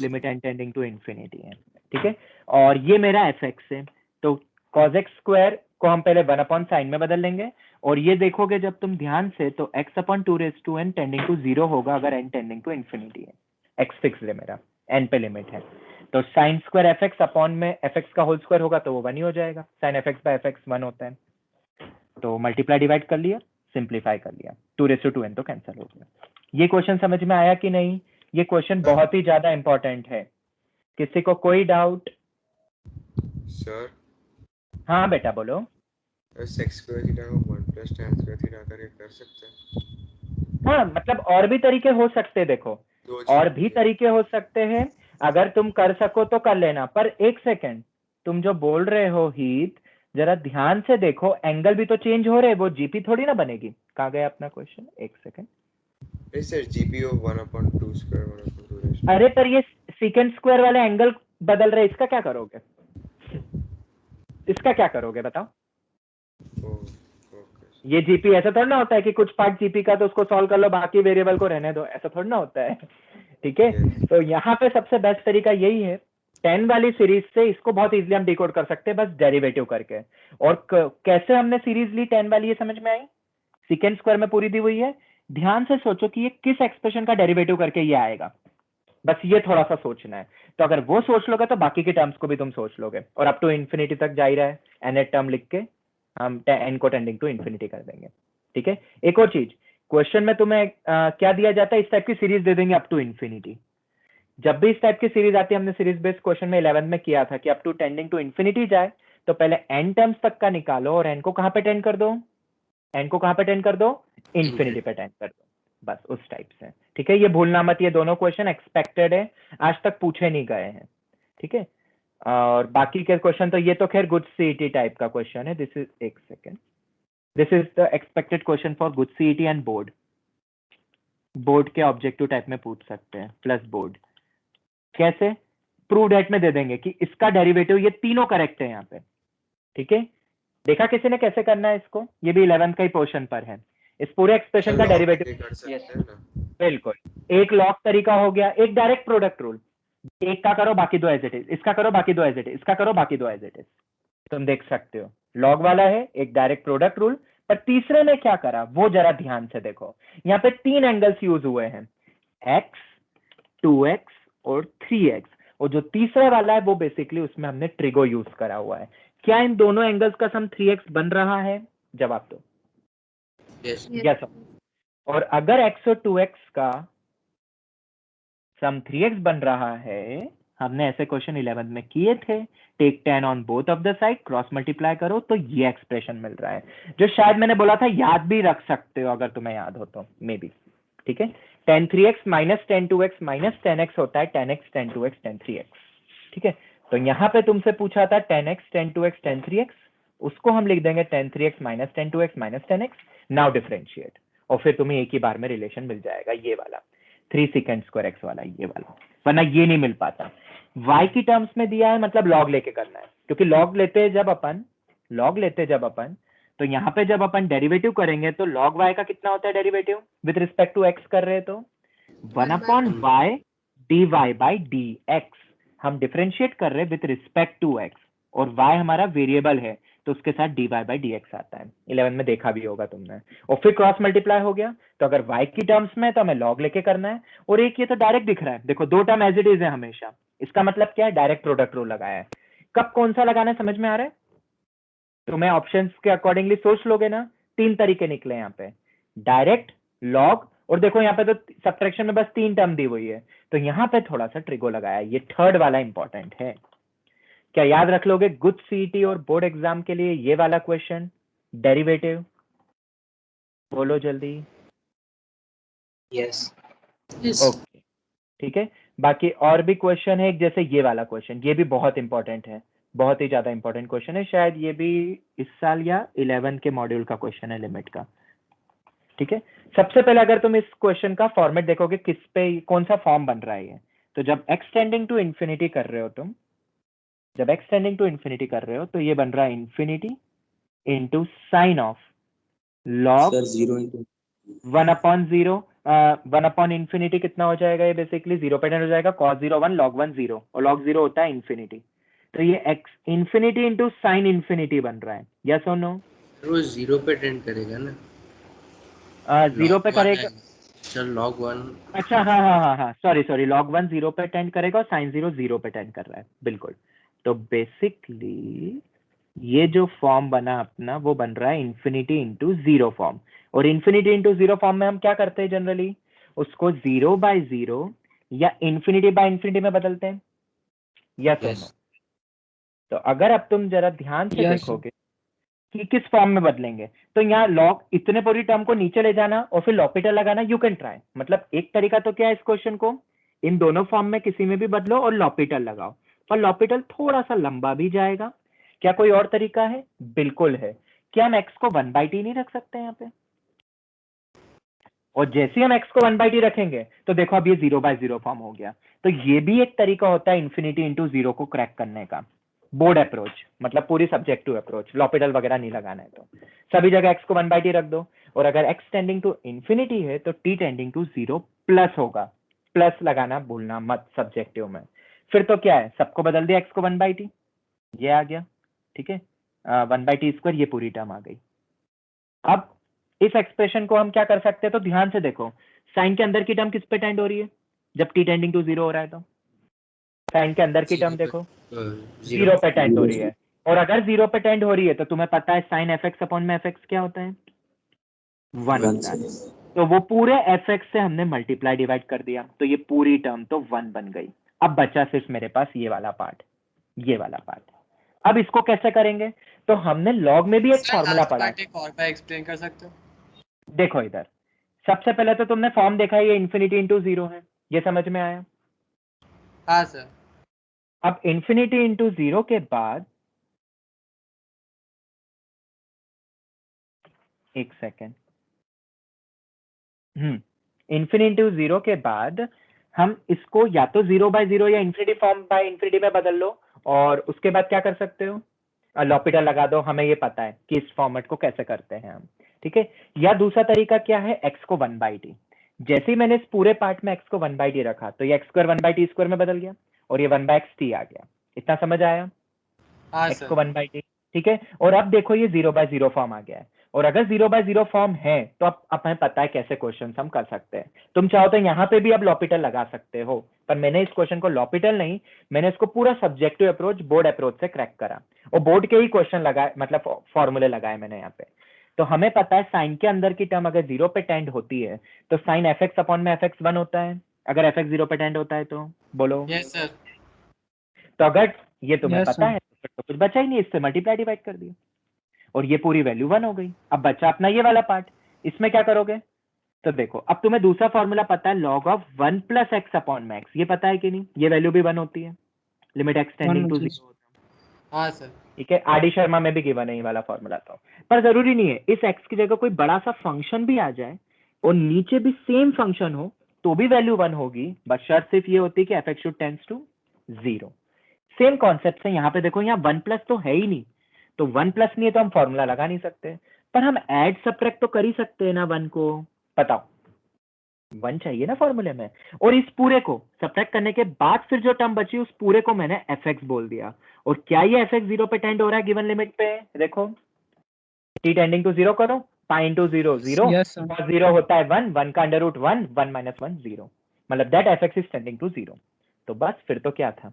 limit n tending to infinity है। ठीक है, और ये मेरा एफ एक्स है, तो cos x स्क्वायर को हम पहले 1/sin में बदल लेंगे। और ये देखोगे जब तुम ध्यान से, तो x upon 2 raise to n tending to 0 होगा अगर n टेंडिंग टू इन्फिनिटी है। x फिक्स है मेरा, n पे लिमिट है, तो sine square f x upon में एफ एक्स का होल स्क्वायर होगा तो वो 1 ही हो जाएगा। Sine f x by f x 1 होता है, तो मल्टीप्लाई डिवाइड कर लिया, सिंप्लीफाई कर लिया, 2 रेज टू 2n तो कैंसिल हो गया। ये क्वेश्चन समझ में आया कि नहीं? ये क्वेश्चन बहुत ही ज्यादा इंपॉर्टेंट है। किसी को कोई डाउट? सर हाँ बेटा बोलो। sec स्क्वायर थीटा को 1 प्लस tan स्क्वायर थीटा करके कर सकते हैं? हाँ, मतलब और भी तरीके हो सकते हैं, देखो और भी तरीके हो सकते हैं, अगर तुम कर सको तो कर लेना। पर एक सेकंड, तुम जो बोल रहे हो हीत, जरा ध्यान से देखो, एंगल भी तो चेंज हो रहे हैं, वो जीपी थोड़ी ना बनेगी। कहाँ गया अपना क्वेश्चन? एक second. Sir GP of 1/2 square 1/2 raise. अरे पर ये सेकंड स्क्वायर वाले एंगल बदल रहे, इसका क्या करोगे? इसका क्या करोगे बताओ? ये जीपी ऐसा थोड़ा ना होता है कि कुछ पार्ट जीपी का तो उसको सॉल्व कर लो, बाकी वेरिएबल को रहने दो, ऐसा थोड़ा ना होता है। ठीक है, तो यहाँ पे सबसे बेस्ट तरीका यही है, 10 वाली सीरीज से इसको बहुत इजीली हम डिकोड कर सकते हैं, बस डेरिवेटिव करके। और कैसे हमने सीरीज ली 10 वाली, ये समझ में आई? सेकंड स्क्वायर में पूरी दी हुई है, ध्यान से सोचो कि ये किस एक्सप्रेशन का डेरिवेटिव करके ये आएगा। बस ये थोड़ा सा सोचना है। तो अगर वो सोच लोगे तो बाकी के टर्म्स को भी तुम सोच लोगे, और अप टू इन्फिनिटी तक जा ही रहा है, nth टर्म लिख के हम n को टेंडिंग टू इन्फिनिटी कर देंगे। ठीक है, एक और चीज, क्वेश्चन में तुम्हें क्या दिया जाता है, इस टाइप की सीरीज दे देंगे अप टू इन्फिनिटी। जब भी इस टाइप की सीरीज आती है, हमने सीरीज बेस्ड क्वेश्चन में 11 में किया था कि up to tending to infinity जाए तो पहले n टर्म्स तक का निकालो और n को कहां पे टेंड कर दो, n को कहां पे टेंड कर दो, इन्फिनिटी पे टेंड कर दो, बस उस टाइप से। ठीक है, ये भूलना मत, ये दोनों क्वेश्चन एक्सपेक्टेड है, आज तक पूछे नहीं गए हैं। ठीक है, और बाकी के क्वेश्चन तो ये तो खैर गुड सीईटी टाइप का क्वेश्चन है। दिस इज, एक second, this is the expected question for good CET and board. Board के ऑब्जेक्टिव टाइप में पूछ सकते हैं, प्लस बोर्ड। कैसे, प्रूव डेट में दे देंगे कि इसका डेरिवेटिव, ये तीनों करेक्ट है यहाँ पे। ठीक है, देखा किसी ने कैसे करना है इसको, ये भी 11th का ही पोर्शन पर है। इस पूरे एक्सप्रेशन का डेरिवेटिव कर सकते हैं ना। बिल्कुल, एक लॉग तरीका हो गया, एक डायरेक्ट प्रोडक्ट रूल, एक का करो बाकी दो एज इट इज, इसका करो बाकी दो एज इट इज, इसका करो बाकी दो एज इट इज। तुम देख सकते हो लॉग वाला है, एक डायरेक्ट प्रोडक्ट रूल, पर तीसरे ने क्या करा वो जरा ध्यान से देखो। यहाँ पे 3 एंगल्स यूज हुए हैं, x, 2x और 3x, और जो तीसरा वाला है वो बेसिकली उसमें हमने ट्रिगो यूज करा हुआ है। क्या इन दोनों एंगल्स का सम 3x बन रहा है? जवाब दो। यस। और अगर x और 2x का सम 3x बन रहा है, हमने ऐसे क्वेश्चन 11 में किए थे, take 10 on both of the side, cross multiply करो, तो ये एक्सप्रेशन मिल रहा है, जो शायद मैंने बोला था याद भी रख सकते हो अगर तुम्हें याद हो तो, मे बी। ठीक है, tan 3x minus tan 2x minus tan x होता है tan x tan 2x tan 3x। ठीक है, तो यहाँ पे तुमसे पूछा था tan x tan 2x tan 3x, उसको हम लिख देंगे tan 3x minus tan 2x minus tan x, now differentiate, और फिर तुम्हें एक ही बार में रिलेशन मिल जाएगा, ये वाला 3 secant square x वाला, ये वाला, वरना ये नहीं मिल पाता। y की टर्म्स में दिया है, मतलब लॉग लेके करना है, क्योंकि लॉग लेते हैं जब अपन, तो यहाँ पे जब अपन डेरिवेटिव करेंगे तो log y का कितना होता है derivative with respect to x कर रहे हैं तो 1/y dy बाई dx। हम डिफरेंशिएट कर रहे हैं विद रिस्पेक्ट टू x, और y हमारा वेरिएबल है तो उसके साथ dy बाई dx आता है, 11 में देखा भी होगा तुमने। और फिर क्रॉस मल्टीप्लाई हो गया, तो अगर y की टर्म्स में तो हमें log लेके करना है, और एक ये तो डायरेक्ट दिख रहा है, देखो 2 टर्म एज इट इज है हमेशा, इसका मतलब क्या है, डायरेक्ट प्रोडक्ट रूल लगाया है। कब कौन सा लगाना है समझ में आ रहा है? तो मैं ऑप्शंस के अकॉर्डिंगली सोच लोगे ना, 3 तरीके निकले यहाँ पे, डायरेक्ट, लॉग, और देखो यहाँ पे तो सब्ट्रैक्शन में बस 3 टर्म दी हुई है, तो यहाँ पे थोड़ा सा ट्रिगो लगाया, ये थर्ड वाला इंपॉर्टेंट है। क्या याद रख लोगे गुड सीईटी और बोर्ड एग्जाम के लिए ये वाला क्वेश्चन, डेरिवेटिव? बोलो जल्दी। यस। ओके, ठीक है, बाकी और भी क्वेश्चन है, जैसे ये वाला क्वेश्चन, ये भी बहुत इंपॉर्टेंट है, बहुत ही ज्यादा इंपॉर्टेंट क्वेश्चन है, शायद ये भी इस साल या 11 के मॉड्यूल का क्वेश्चन है, लिमिट का। ठीक है, सबसे पहले अगर तुम इस क्वेश्चन का फॉर्मेट देखोगे, किस पे कौन सा फॉर्म बन रहा है ये, तो जब x टेंडिंग टू इन्फिनिटी कर रहे हो तुम, जब x टेंडिंग टू इन्फिनिटी कर रहे हो तो ये बन रहा है infinity into sine of log 1/0, 1 infinity कितना हो जाएगा, ये बेसिकली 0 पे टेंड हो जाएगा, cos 0 1 log 1 0, और log 0 होता है इन्फिनिटी, तो ये x infinity into sine infinity बन रहा है, यस और नो? वो 0 पे टेंड करेगा ना, 0 पे करेगा, चल log 1। अच्छा हाँ, सॉरी, log 1 0 पे टेंड करेगा और साइन 0 0 पे टेंड कर रहा है, बिल्कुल। तो बेसिकली ये जो फॉर्म बना अपना, वो बन रहा है इन्फिनिटी इंटू 0 फॉर्म, और इन्फिनिटी इंटू 0 फॉर्म में हम क्या करते हैं जनरली, उसको 0/0 या इन्फिनिटी बाय इन्फिनिटी में बदलते हैं, यस और नो? तो अगर अब तुम जरा ध्यान से देखोगे कि किस फॉर्म में बदलेंगे, तो यहाँ लॉग, इतने पूरी टर्म को नीचे ले जाना और फिर लॉपिटल लगाना, यू कैन ट्राई, मतलब एक तरीका तो क्या है, इस क्वेश्चन को इन दोनों फॉर्म में किसी में भी बदलो और लॉपिटल लगाओ, पर लॉपिटल थोड़ा सा लंबा भी जाएगा। क्या कोई और तरीका है? बिल्कुल है। क्या हम x को 1/t नहीं रख सकते यहाँ पे? और जैसे हम x को 1/t रखेंगे तो देखो अब ये 0/0 फॉर्म हो गया, तो ये भी एक तरीका होता है इन्फिनिटी इंटू 0 को क्रैक करने का, बोर्ड अप्रोच, मतलब पूरी सब्जेक्टिव अप्रोच, लॉपिटल वगैरह नहीं लगाना है तो सभी जगह x को 1/t रख दो, और अगर x टेंडिंग टू इन्फिनिटी है तो t टेंडिंग टू 0 प्लस होगा, प्लस लगाना भूलना मत सब्जेक्टिव में। फिर तो क्या है, सबको बदल दिया x को 1/t, ये आ गया, ठीक है, 1/t², ये पूरी टर्म आ गई। अब इस एक्सप्रेशन को हम क्या कर सकते हैं, तो ध्यान से देखो, साइन के अंदर की टर्म किस पे टेंड हो रही है, जब t टेंडिंग टू 0 हो रहा है तो साइन के अंदर की टर्म देखो जीरो 0 पे टेंड हो रही है, और अगर 0 पे टेंड हो रही है तो तुम्हें पता है साइन एफ एक्स अपॉन में एफ एक्स क्या होता है 1 होता है। तो वो पूरे एफ एक्स से हमने मल्टीप्लाई डिवाइड कर दिया, तो ये पूरी टर्म तो 1 बन गई। अब बचा सिर्फ मेरे पास ये वाला पार्ट, ये वाला पार्ट। अब इसको कैसे करेंगे, तो हमने लॉग में भी एक फॉर्मूला पढ़ा है। एक और बार एक्सप्लेन कर सकते हो? देखो इधर, सबसे पहले तो तुमने फॉर्म देखा है, ये इन्फिनिटी इंटू 0 है, ये समझ में आया? हाँ सर। अब इन्फिनिटी इंटू 0 के बाद, एक सेकेंड, इन्फिनिटी इंटू 0 के बाद हम इसको या तो 0/0 या इन्फिनिटी फॉर्म बाय इन्फिनिटी में बदल लो, और उसके बाद क्या कर सकते हो, लॉपिटल लगा दो, हमें ये पता है कि इस फॉर्मेट को कैसे करते हैं हम, ठीक है। या दूसरा तरीका क्या है, x को 1/t, जैसे ही मैंने इस पूरे पार्ट में x को 1/t रखा तो ये x² 1/t² में बदल गया और ये 1/xt आ गया। इतना समझ आया? हाँ x सर। को 1/t, ठीक है। और अब देखो ये 0/0 फॉर्म आ गया है, और अगर 0/0 फॉर्म है तो अब हमें पता है कैसे क्वेश्चन हम कर सकते हैं। तुम चाहो तो यहाँ पे भी अब लॉपिटल लगा सकते हो, पर मैंने इस क्वेश्चन को लॉपिटल नहीं, मैंने इसको पूरा सब्जेक्टिव अप्रोच, बोर्ड अप्रोच से क्रैक करा, और बोर्ड के ही क्वेश्चन लगाए, मतलब फॉर्मूले लगाए मैंने यहाँ पे। तो हमें पता है साइन के अंदर की टर्म अगर 0 पे टेंड होती है तो साइन एफ एक्स अपॉन में एफ एक्स 1 होता है, अगर एफ एक्स 0 पे टेंड होता है तो बोलो। Yes sir. तो अगर ये तुम्हें Yes, पता sir. है तो कुछ बचा ही नहीं, इससे मल्टीप्लाई डिवाइड कर दिया और ये पूरी वैल्यू 1 हो गई। अब बचा अपना ये वाला पार्ट, इसमें क्या करोगे, तो देखो अब तुम्हें दूसरा फॉर्मूला पता है, log of 1 plus x upon में एक्स, ये पता है कि नहीं, ये वैल्यू भी 1 होती है, लिमिट एक्स टेंडिंग टू 0। हाँ सर। ठीक है, आर डी शर्मा में भी गिवन है ये वाला फॉर्मूला, तो पर जरूरी नहीं है इस एक्स की जगह कोई बड़ा सा फंक्शन भी आ जाए और नीचे भी सेम फंक्शन हो तो भी वैल्यू 1 होगी, बस शर्त सिर्फ ये होती है कि f x should tends to 0। Same concept से यहाँ पे देखो, यहाँ 1 प्लस तो है ही नहीं, तो 1 प्लस नहीं है तो हम फॉर्मूला लगा नहीं सकते, पर हम ऐड सब्ट्रैक्ट तो कर ही सकते हैं ना 1 को। बताओ, 1 चाहिए ना फॉर्मूले में, और इस पूरे को सब्ट्रैक्ट करने के बाद फिर जो टर्म बची उस पूरे को मैंने एफ एक्स बोल दिया। और क्या ये एफ एक्स 0 पे टेंड हो रहा है गिवन लिमिट पे, देखो t टेंडिंग टू 0 करो, पाई इंटू 0 0, Yes, sir. और 0 होता है 1, 1 का अंडर रूट 1, 1 माइनस 1 0, मतलब that f x is tending to 0। तो बस फिर तो क्या था,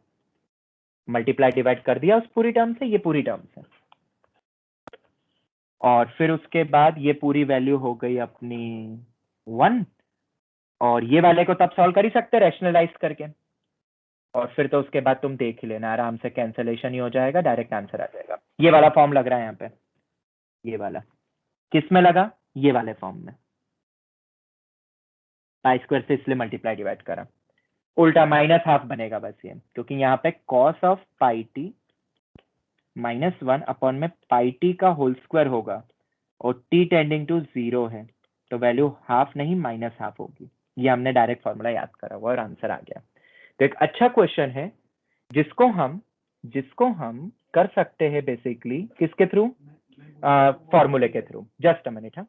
मल्टीप्लाई डिवाइड कर दिया उस पूरी टर्म से, ये पूरी टर्म से, और फिर उसके बाद ये पूरी वैल्यू हो गई अपनी 1, और ये वाले को तब सॉल्व कर ही सकते रैशनलाइज करके, और फिर तो उसके बाद तुम देख ही लेना आराम से, कैंसलेशन ही हो जाएगा, डायरेक्ट आंसर आ जाएगा। ये वाला फॉर्म लग रहा है यहाँ पे, ये वाला किस में लगा, ये वाले फॉर्म में, पाई स्क्वायर से इसलिए मल्टीप्लाई डिवाइड करा, उल्टा माइनस हाफ बनेगा बस ये, क्योंकि यहाँ पे cos of pi T -1 upon में पाई टी का होल स्क्वायर होगा, और t टेंडिंग टू 0 है तो वैल्यू हाफ नहीं माइनस हाफ होगी। ये हमने डायरेक्ट फॉर्मूला याद करा हुआ और आंसर आ गया। तो एक अच्छा क्वेश्चन है जिसको हम कर सकते हैं बेसिकली किसके थ्रू, फॉर्मूले के थ्रू। Just a minute. हाँ,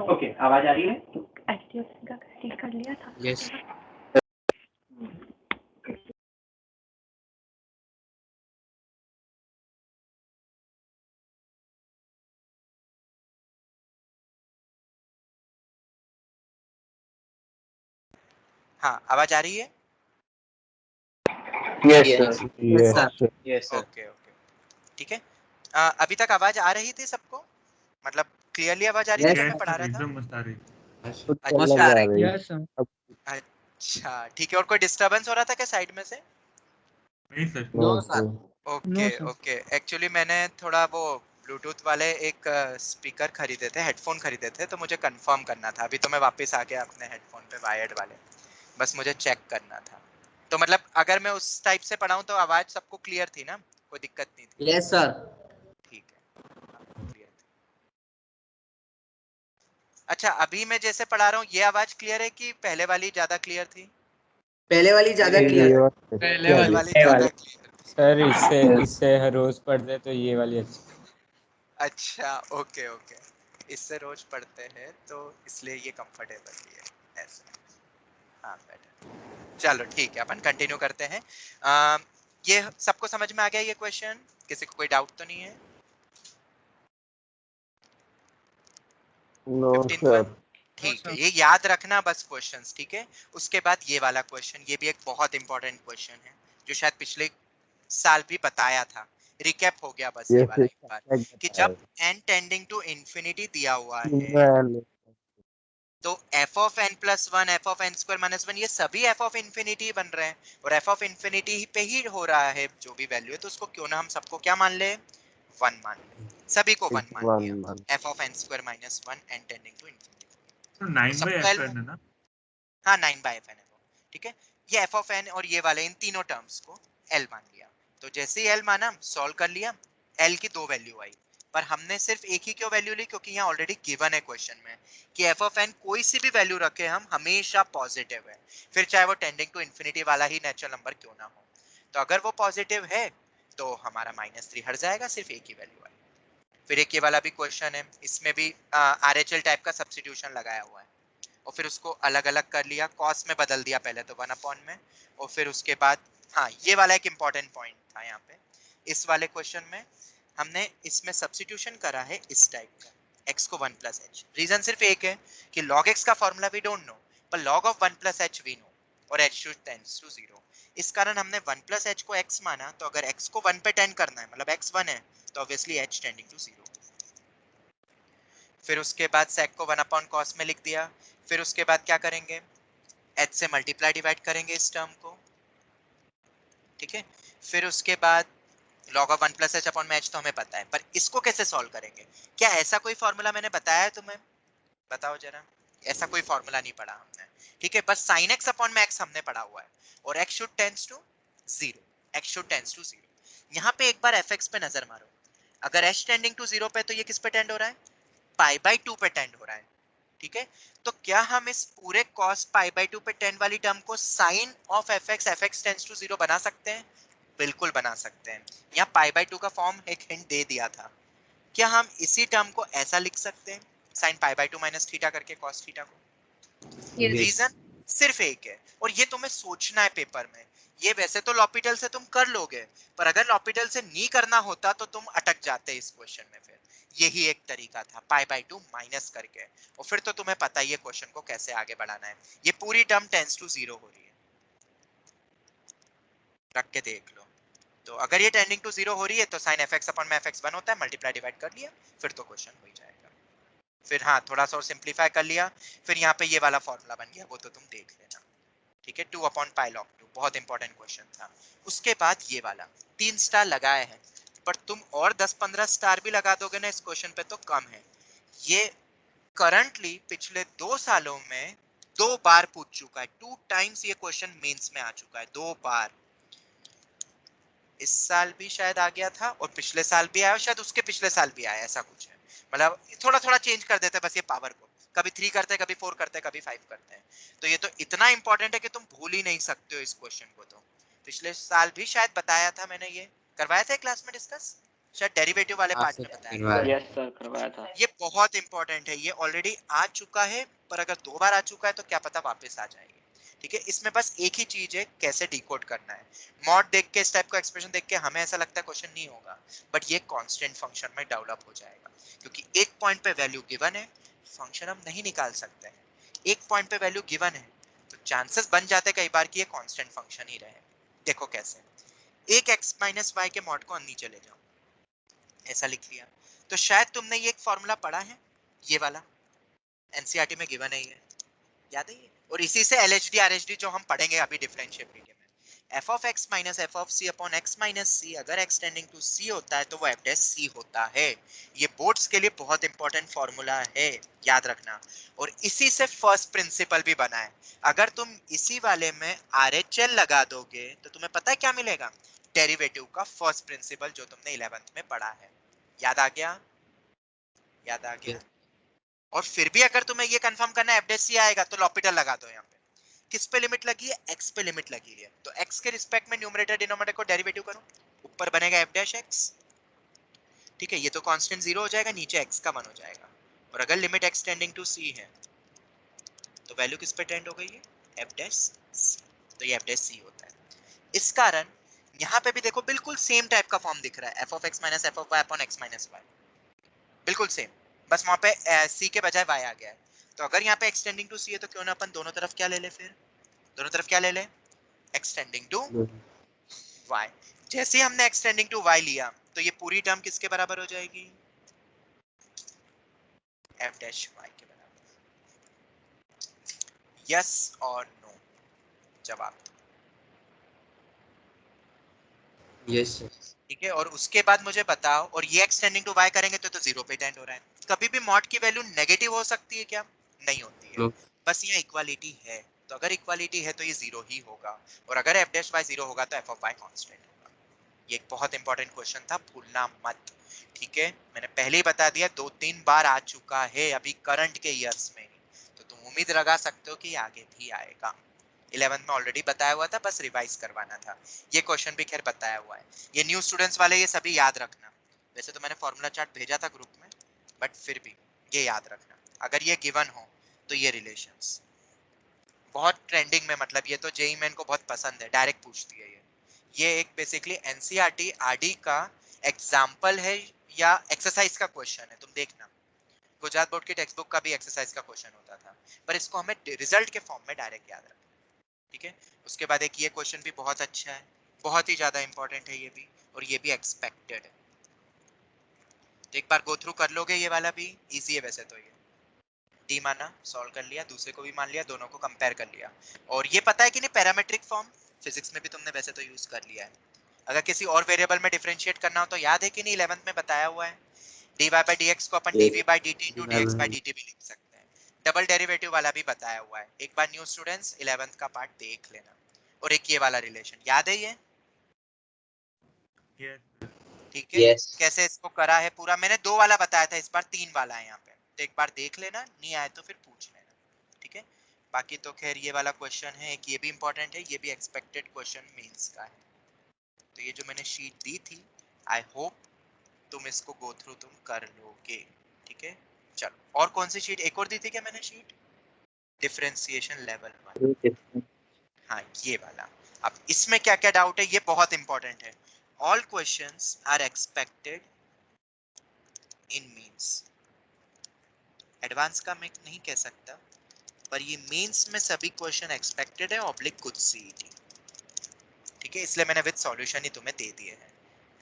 ओके, आवाज आ रही है? कर लिया था। यस। हाँ, आवाज आ रही है? यस यस ओके ओके, ठीक है। अभी तक आवाज आ रही थी सबको, मतलब क्लियरली आवाज आ रही थी जब मैं पढ़ा रहा था? एकदम मस्त आ रही। अलग अच्छा आ रही है। Yes, sir. अच्छा, ठीक है। और कोई डिस्टरबेंस हो रहा था क्या साइड में से? नहीं सर। No sir. Okay sir. Okay, actually मैंने थोड़ा वो ब्लूटूथ वाले एक स्पीकर खरीदे थे, हेडफोन खरीदे थे, तो मुझे कंफर्म करना था। अभी तो मैं वापस आ गया अपने हेडफोन पे वायर्ड वाले, बस मुझे चेक करना था। तो मतलब अगर मैं उस टाइप से पढ़ाऊं तो आवाज सबको क्लियर थी ना, कोई दिक्कत नहीं थी? Yes sir. ठीक है, क्लियर थी। अच्छा, अभी मैं जैसे पढ़ा रहा हूँ ये आवाज क्लियर है कि पहले वाली ज्यादा क्लियर थी? पहले वाली ज्यादा क्लियर है। पहले पहले वाली ज्यादा क्लियर थी। सर इससे हर रोज पढ़ते हैं तो ये वाली अच्छी। अच्छा, ओके ओके, इससे रोज पढ़ते हैं तो इसलिए ये कंफर्टेबल भी है ऐसे। हाँ बेटर। चलो ठीक है, अपन कंटिन्यू करते हैं। ये सबको समझ में आ गया ये क्वेश्चन? किसी को कोई डाउट तो नहीं है? No 15th sir. वन ठीक है, ये याद रखना बस क्वेश्चंस, ठीक है। उसके बाद ये वाला क्वेश्चन, ये भी एक बहुत इंपॉर्टेंट क्वेश्चन है जो शायद पिछले साल भी बताया था, रिकैप हो गया बस ये ये वाला फिर एक बार, कि जब n टेंडिंग टू इंफिनिटी दिया हुआ है तो f of n plus 1, f of n square minus 1, ये सभी f of infinity बन रहे हैं, और f of infinity पे ही हो रहा है जो भी वैल्यू है, तो उसको क्यों ना हम सबको क्या मान ले? 1 मान ले, सभी को 1 मान लिया। f of n square minus 1 n tending to infinity, तो 9/fn है ना? हाँ 9/fn है वो, ठीक है। ये f of n और ये वाले इन तीनों टर्म्स को l मान लिया, तो जैसे ही l माना सॉल्व कर लिया, l की दो वैल्यू आई, पर हमने सिर्फ एक ही क्यों वैल्यू ली? क्योंकि यहाँ ऑलरेडी गिवन है क्वेश्चन में कि f of n कोई सी भी वैल्यू रखे हम हमेशा पॉजिटिव है, फिर चाहे वो टेंडिंग टू इंफिनिटी वाला ही नेचुरल नंबर क्यों ना हो। तो अगर वो पॉजिटिव है तो हमारा -3 हट जाएगा, सिर्फ एक ही वैल्यू आई। फिर एक ये वाला भी क्वेश्चन है, इसमें भी RHL टाइप का सब्स्टिट्यूशन लगाया हुआ है, और फिर उसको अलग अलग कर लिया, कॉस में बदल दिया पहले तो 1/, में, और फिर उसके बाद हाँ ये वाला एक इंपॉर्टेंट पॉइंट था यहाँ पे, इस वाले क्वेश्चन में हमने इसमें सब्स्टिट्यूशन करा है इस टाइप का, x को 1 + h। रीजन सिर्फ एक है कि log x का फॉर्मूला वी डोंट नो, पर log of 1 + h we know, और h should tends to 0। इस कारण हमने 1 + h को x माना, तो अगर x को 1 पे टेंड करना है, मतलब x 1 है, तो ऑब्वियसली h टेंडिंग टू 0। फिर उसके बाद sec को 1/cos में लिख दिया, फिर उसके बाद क्या करेंगे, h से मल्टीप्लाई डिवाइड करेंगे इस टर्म को, ठीक है। फिर उसके बाद log of 1 + h अपॉन में h तो हमें पता है, पर इसको कैसे सॉल्व करेंगे? क्या ऐसा कोई फॉर्मूला मैंने बताया है तुम्हें? बताओ जरा, ऐसा कोई फॉर्मूला नहीं पढ़ा हमने, ठीक है। बस sin x अपॉन में x हमने पढ़ा हुआ है, और x should tends to 0, x should tends to 0। यहाँ पे एक बार fx पे नजर मारो, अगर h टेंडिंग टू 0 पे, तो ये किस पे टेंड हो रहा है? π/2 पे टेंड हो रहा है, ठीक है। तो क्या हम इस पूरे cos π/2 पे टेंड वाली टर्म को sin of fx tends to 0 बना सकते हैं? बिल्कुल बना सकते हैं। यहाँ π/2 का फॉर्म एक हिंट दे दिया था, क्या हम इसी टर्म को ऐसा लिख सकते हैं, sin π/2 - थीटा करके cos थीटा को? रीजन सिर्फ एक है, और ये तुम्हें सोचना है पेपर में। ये वैसे तो लॉपिटल से तुम कर लोगे, पर अगर लॉपिटल से नहीं करना होता तो तुम अटक जाते इस क्वेश्चन में। फिर यही एक तरीका था, π/2 माइनस करके, और फिर तो तुम्हें पता ही है क्वेश्चन को कैसे आगे बढ़ाना है। ये पूरी टर्म टेंड्स टू 0 हो रही है, रख के देख लो। तो अगर ये टेंडिंग टू 0 हो रही है तो sin fx अपॉन में fx 1 होता है, मल्टीप्लाई डिवाइड कर लिया, फिर तो क्वेश्चन हो ही जाएगा। फिर हाँ थोड़ा सा और सिंप्लीफाई कर लिया, फिर यहाँ पे ये वाला फॉर्मूला बन गया, वो तो तुम देख लेना, ठीक है। 2/π log 2 बहुत इंपॉर्टेंट क्वेश्चन था। उसके बाद ये वाला 3 स्टार लगाए हैं, पर तुम और 10-15 स्टार भी लगा दोगे ना इस क्वेश्चन पे तो कम है। ये करंटली पिछले 2 सालों में 2 बार पूछ चुका है, 2 टाइम्स ये क्वेश्चन मेंस में आ चुका है, 2 बार। इस साल भी शायद आ गया था, और पिछले साल भी आया, और शायद उसके पिछले साल भी आया, ऐसा कुछ है। मतलब थोड़ा थोड़ा चेंज कर देते हैं बस ये पावर को, कभी 3 करते हैं, कभी 4 करते हैं, कभी 5 करते हैं। तो ये तो इतना इंपॉर्टेंट है कि तुम भूल ही नहीं सकते हो इस क्वेश्चन को। तो पिछले साल भी शायद बताया था मैंने, ये करवाया था क्लास में डिस्कस, शायद डेरिवेटिव वाले पार्ट में बताया था। यस सर करवाया था। ये बहुत इंपॉर्टेंट है, ये ऑलरेडी आ चुका है, पर अगर 2 बार आ चुका है तो क्या पता वापस आ जाएगी, ठीक है। इसमें बस एक ही चीज है, कैसे डिकोड करना है। मॉड देख के, इस टाइप का एक्सप्रेशन देख के हमें ऐसा लगता है क्वेश्चन नहीं होगा, बट ये कांस्टेंट फंक्शन में डेवलप हो जाएगा, क्योंकि एक पॉइंट पे वैल्यू गिवन है, फंक्शन हम नहीं निकाल सकते हैं। एक पॉइंट पे वैल्यू गिवन है तो चांसेस बन जाते हैं कई बार कि ये कांस्टेंट फंक्शन ही रहे। देखो कैसे, एक x - y के मॉड को नीचे ले जाओ, ऐसा लिख लिया, तो शायद तुमने ये एक फॉर्मूला पढ़ा है, ये वाला एनसीईआरटी में गिवन है, ये याद है ये, और इसी से LHD RHD जो हम पढ़ेंगे अभी डिफरेंशिएबिलिटी में, f of x minus f of c upon x minus c, अगर एक्स टेंडिंग टू सी होता है तो वो एफ डैश सी होता है। ये बोर्ड्स के लिए बहुत इंपॉर्टेंट फॉर्मूला है, याद रखना। और इसी से फर्स्ट प्रिंसिपल भी बना है। अगर तुम इसी वाले में RHL लगा दोगे तो तुम्हें पता है क्या मिलेगा? डेरिवेटिव का फर्स्ट प्रिंसिपल जो तुमने 11th में पढ़ा है। याद आ गया? याद आ गया? और फिर भी अगर तुम्हें ये कंफर्म करना है एफ डैश सी आएगा तो लॉपिटल लगा दो यहाँ पे। किस पे लिमिट लगी है? x पे लिमिट लगी है, तो x के रिस्पेक्ट में न्यूमरेटर डिनोमिनेटर को डेरिवेटिव करो, ऊपर बनेगा f डैश x। ठीक है, ये तो कांस्टेंट 0 हो जाएगा, नीचे x का 1 हो जाएगा। और अगर limit x tending to c है तो वैल्यू किस पे टेंड हो गई है? f dash c। तो ये f डैश c होता है। इस कारण यहाँ पे भी देखो बिल्कुल सेम टाइप का फॉर्म दिख रहा है, f of x minus f of y upon x minus y, बिल्कुल सेम, बस वहां पे c के बजाय y आ गया है। तो अगर यहाँ पे एक्सटेंडिंग टू c है तो क्यों ना अपन दोनों तरफ क्या ले ले? फिर दोनों तरफ क्या ले ले? X tending to y। जैसे ही हमने एक्सटेंडिंग टू y लिया तो ये पूरी टर्म किसके बराबर हो जाएगी? f डैश y के बराबर। यस और नो? जवाब यस। ठीक है। और उसके बाद मुझे बताओ, और ये एक्सटेंडिंग टू y करेंगे तो 0 पे टेंड हो रहा है। कभी भी मॉड की वैल्यू नेगेटिव हो सकती है क्या? नहीं होती है। नो। बस यहाँ इक्वालिटी है, तो अगर इक्वालिटी है तो ये 0 ही होगा। और अगर f डैश y 0 होगा तो f ऑफ y कांस्टेंट होगा। ये एक बहुत इंपॉर्टेंट क्वेश्चन था, भूलना मत। ठीक है, मैंने पहले ही बता दिया, 2-3 बार आ चुका है अभी करंट के ईयर्स में, तो तुम उम्मीद लगा सकते हो कि आगे भी आएगा। 11th में ऑलरेडी बताया हुआ था, बस रिवाइज करवाना था। ये क्वेश्चन भी खैर बताया हुआ है। ये न्यू स्टूडेंट्स वाले ये सभी याद रखना। वैसे तो मैंने फॉर्मूला चार्ट भेजा था ग्रुप में, बट फिर भी ये याद रखना। अगर ये गिवन हो तो ये रिलेशंस बहुत ट्रेंडिंग में, मतलब ये तो जेई मेन को बहुत पसंद है, डायरेक्ट पूछती है ये एक बेसिकली एनसीईआरटी आरडी का एग्जांपल है या एक्सरसाइज का क्वेश्चन है। तुम देखना, गुजरात बोर्ड की टेक्स्ट बुक का भी एक्सरसाइज का क्वेश्चन होता था, पर इसको हमें रिजल्ट के फॉर्म में डायरेक्ट याद रखना। ठीक है, उसके बाद एक ये क्वेश्चन भी बहुत अच्छा है, बहुत ही ज्यादा इंपॉर्टेंट है ये भी, और ये भी एक्सपेक्टेड है। तो एक बार गो थ्रू कर लोगे, ये वाला भी इजी है वैसे तो। ये डी माना, सॉल्व कर लिया, दूसरे को भी मान लिया, दोनों को कंपेयर कर लिया। और ये पता है कि नहीं, पैरामेट्रिक फॉर्म फिजिक्स में भी तुमने वैसे तो यूज कर लिया है। अगर किसी और वेरिएबल में डिफरेंशिएट करना हो तो याद है कि नहीं, 11th में बताया हुआ है। dy by dx को अपन dv by dt into dx by dt भी लिख सकते हैं। डबल डेरिवेटिव वाला भी बताया हुआ है। एक बार न्यू स्टूडेंट्स 11th का पार्ट देख लेना। और एक ये वाला रिलेशन याद है ये? ठीक है, कैसे इसको करा है पूरा मैंने 2 वाला बताया था, इस बार 3 वाला है यहाँ पे, तो एक बार देख लेना, नहीं आए तो फिर पूछ लेना। ठीक है, बाकी तो खैर ये वाला क्वेश्चन है एक, ये भी इंपॉर्टेंट है, ये भी एक्सपेक्टेड क्वेश्चन मेंस का है। तो ये जो मैंने शीट दी थी, आई होप तुम इसको गो थ्रू तुम कर लोगे। ठीक है, चलो, और कौन सी शीट एक और दी थी क्या मैंने शीट? Differentiation level 1। हाँ, ये वाला। अब इसमें क्या क्या डाउट है, ये बहुत इंपॉर्टेंट है। All questions are expected in mains. Advance का मैं नहीं कह सकता, पर ये मेंस में सभी क्वेश्चन एक्सपेक्टेड है ऑब्लिक कुछ सीईटी। ठीक है, इसलिए मैंने विद सॉल्यूशन ही तुम्हें दे दिए हैं।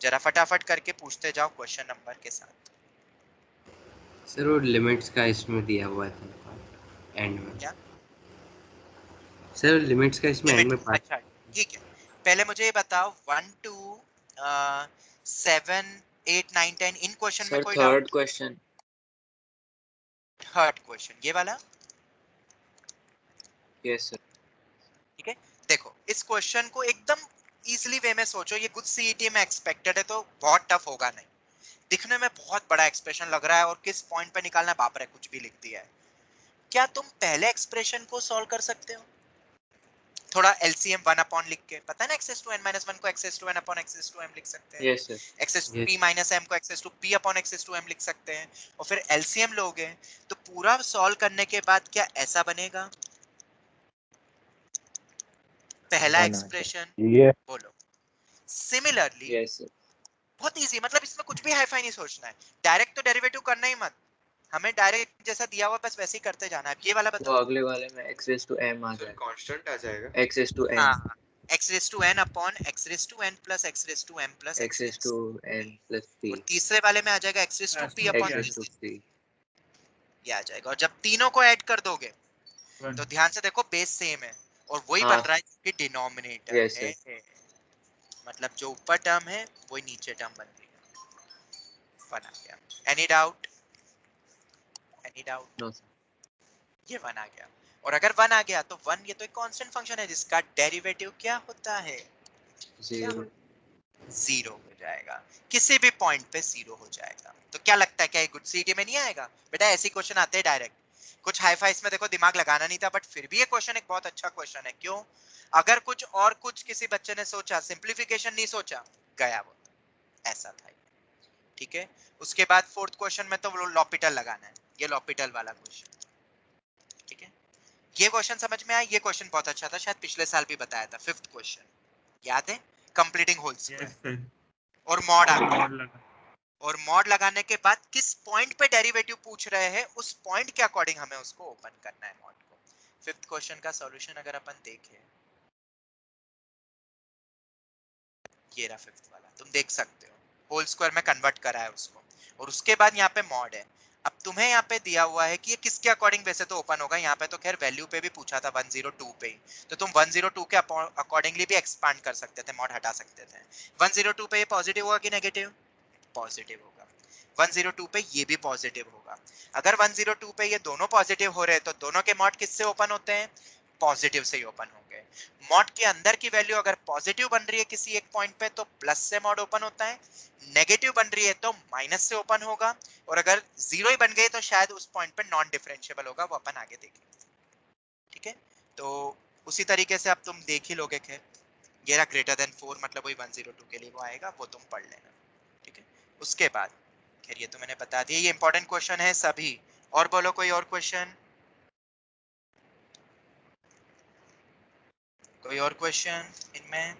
जरा फटाफट करके पूछते जाओ क्वेश्चन नंबर के साथ। सर वो लिमिट्स का इसमें दिया हुआ था एंड में। क्या सर लिमिट्स का इसमें एंड में पार्ट? अच्छा ठीक है, पहले मुझे ये बताओ 1 2 7 8 9 10 इन क्वेश्चन में कोई थर्ड क्वेश्चन। थर्ड क्वेश्चन ये वाला? Yes sir. ठीक है, देखो इस क्वेश्चन को एकदम इजीली वे में सोचो, ये कुछ सीईटी में एक्सपेक्टेड है तो बहुत टफ होगा नहीं। दिखने में बहुत बड़ा एक्सप्रेशन लग रहा है और किस पॉइंट पे निकालना, बाप रे कुछ भी लिख दिया है। क्या तुम पहले एक्सप्रेशन को सॉल्व कर सकते हो? थोड़ा एलसीएम 1 अपॉन लिख के, पता है ना एक्सेस टू n - 1 को excess to n upon excess to m लिख सकते हैं। Yes sir. Excess to p - m को excess to p upon excess to m लिख सकते हैं। और फिर एलसीएम लोगे तो पूरा सॉल्व करने के बाद क्या ऐसा बनेगा? पहला एक्सप्रेशन बोलो। Similarly yes sir. बहुत इजी, मतलब इसमें कुछ भी हाईफाई नहीं सोचना है, डायरेक्ट तो डेरिवेटिव करना ही मत, हमें डायरेक्ट जैसा दिया हुआ बस वैसे ही करते जाना है। ये वाला वो बताओ। अगले वाले में x raised to m आ जाएगा। कांस्टेंट आ जाएगा x raised to n। हाँ, x raised to n upon x raised to n plus x raised to m plus x raised to n plus p। और तीसरे वाले में आ जाएगा x raised to p x upon raised to p। ये आ जाएगा। और जब तीनों को ऐड कर दोगे तो ध्यान से देखो बेस सेम है और वही हाँ। बन रहा है कि डिनोमिनेटर Yes, है yes. मतलब जो ऊपर टर्म है वही नीचे टर्म बन रही है। वन आ गया। Any doubt? Any doubt? No, sir. ये वन आ गया। और अगर वन आ गया तो वन ये तो एक कांस्टेंट फंक्शन है जिसका डेरिवेटिव क्या होता है? Zero. जीरो हो जाएगा, किसी भी पॉइंट पे जीरो हो जाएगा। तो क्या लगता है क्या ये गुड सीटी में नहीं आएगा? बेटा ऐसे क्वेश्चन आते हैं डायरेक्ट, कुछ हाई फाई इसमें देखो दिमाग लगाना नहीं था, बट फिर भी ये क्वेश्चन एक बहुत अच्छा क्वेश्चन है। क्यों? अगर कुछ और कुछ किसी बच्चे ने सोचा, सिंप्लीफिकेशन नहीं सोचा, गया वो, ऐसा था। ठीक है, उसके बाद फोर्थ क्वेश्चन में तो लॉपिटल लगाना है, ये लॉपिटल वाला क्वेश्चन। ठीक है, ये क्वेश्चन समझ में आया? ये क्वेश्चन बहुत अच्छा था, शायद पिछले साल भी बताया था। फिफ्थ क्वेश्चन याद है? कंप्लीटिंग होल स्क्वायर और मॉड आ गया। और मॉड लगाने के बाद किस पॉइंट पे डेरिवेटिव पूछ रहे हैं, उस पॉइंट के अकॉर्डिंग हमें उसको ओपन करना है मॉड को। फिफ्थ क्वेश्चन का सॉल्यूशन अगर अपन देखें, ये रहा फिफ्थ वाला, तुम देख सकते हो होल स्क्वायर में कन्वर्ट करा है उसको, और उसके बाद यहाँ पे मॉड है। अब तुम्हें यहाँ पे दिया हुआ है कि ये किसके अकॉर्डिंग वैसे तो ओपन होगा, यहाँ पे तो खैर वैल्यू पे भी पूछा था 102 पे ही, तो तुम 102 के अकॉर्डिंगली भी एक्सपांड कर सकते थे, मॉड हटा सकते थे। 102 पे ये पॉजिटिव होगा कि नेगेटिव? पॉजिटिव होगा। 102 पे ये भी पॉजिटिव होगा। अगर 102 पे ये दोनों पॉजिटिव हो रहे हैं तो दोनों के मॉड किससे ओपन होते हैं? पॉजिटिव से ही ओपन होंगे। मॉड के अंदर की वैल्यू अगर पॉजिटिव बन रही है किसी एक पॉइंट पे तो प्लस से मॉड ओपन होता है, नेगेटिव बन रही है तो माइनस से ओपन होगा, और अगर जीरो ही बन गई तो शायद उस पॉइंट पे नॉन डिफरेंशिएबल होगा, वो अपन आगे देखेंगे। ठीक है, तो उसी तरीके से अब तुम देख ही लोगे। खैर ये रहा ग्रेटर देन 4, मतलब वही 102 के लिए वो आएगा, वो तुम पढ़ लेना। ठीक है, उसके बाद खैर ये तो मैंने बता दिया, ये इंपॉर्टेंट क्वेश्चन है सभी। और बोलो कोई और क्वेश्चन? कोई और क्वेश्चन इनमें?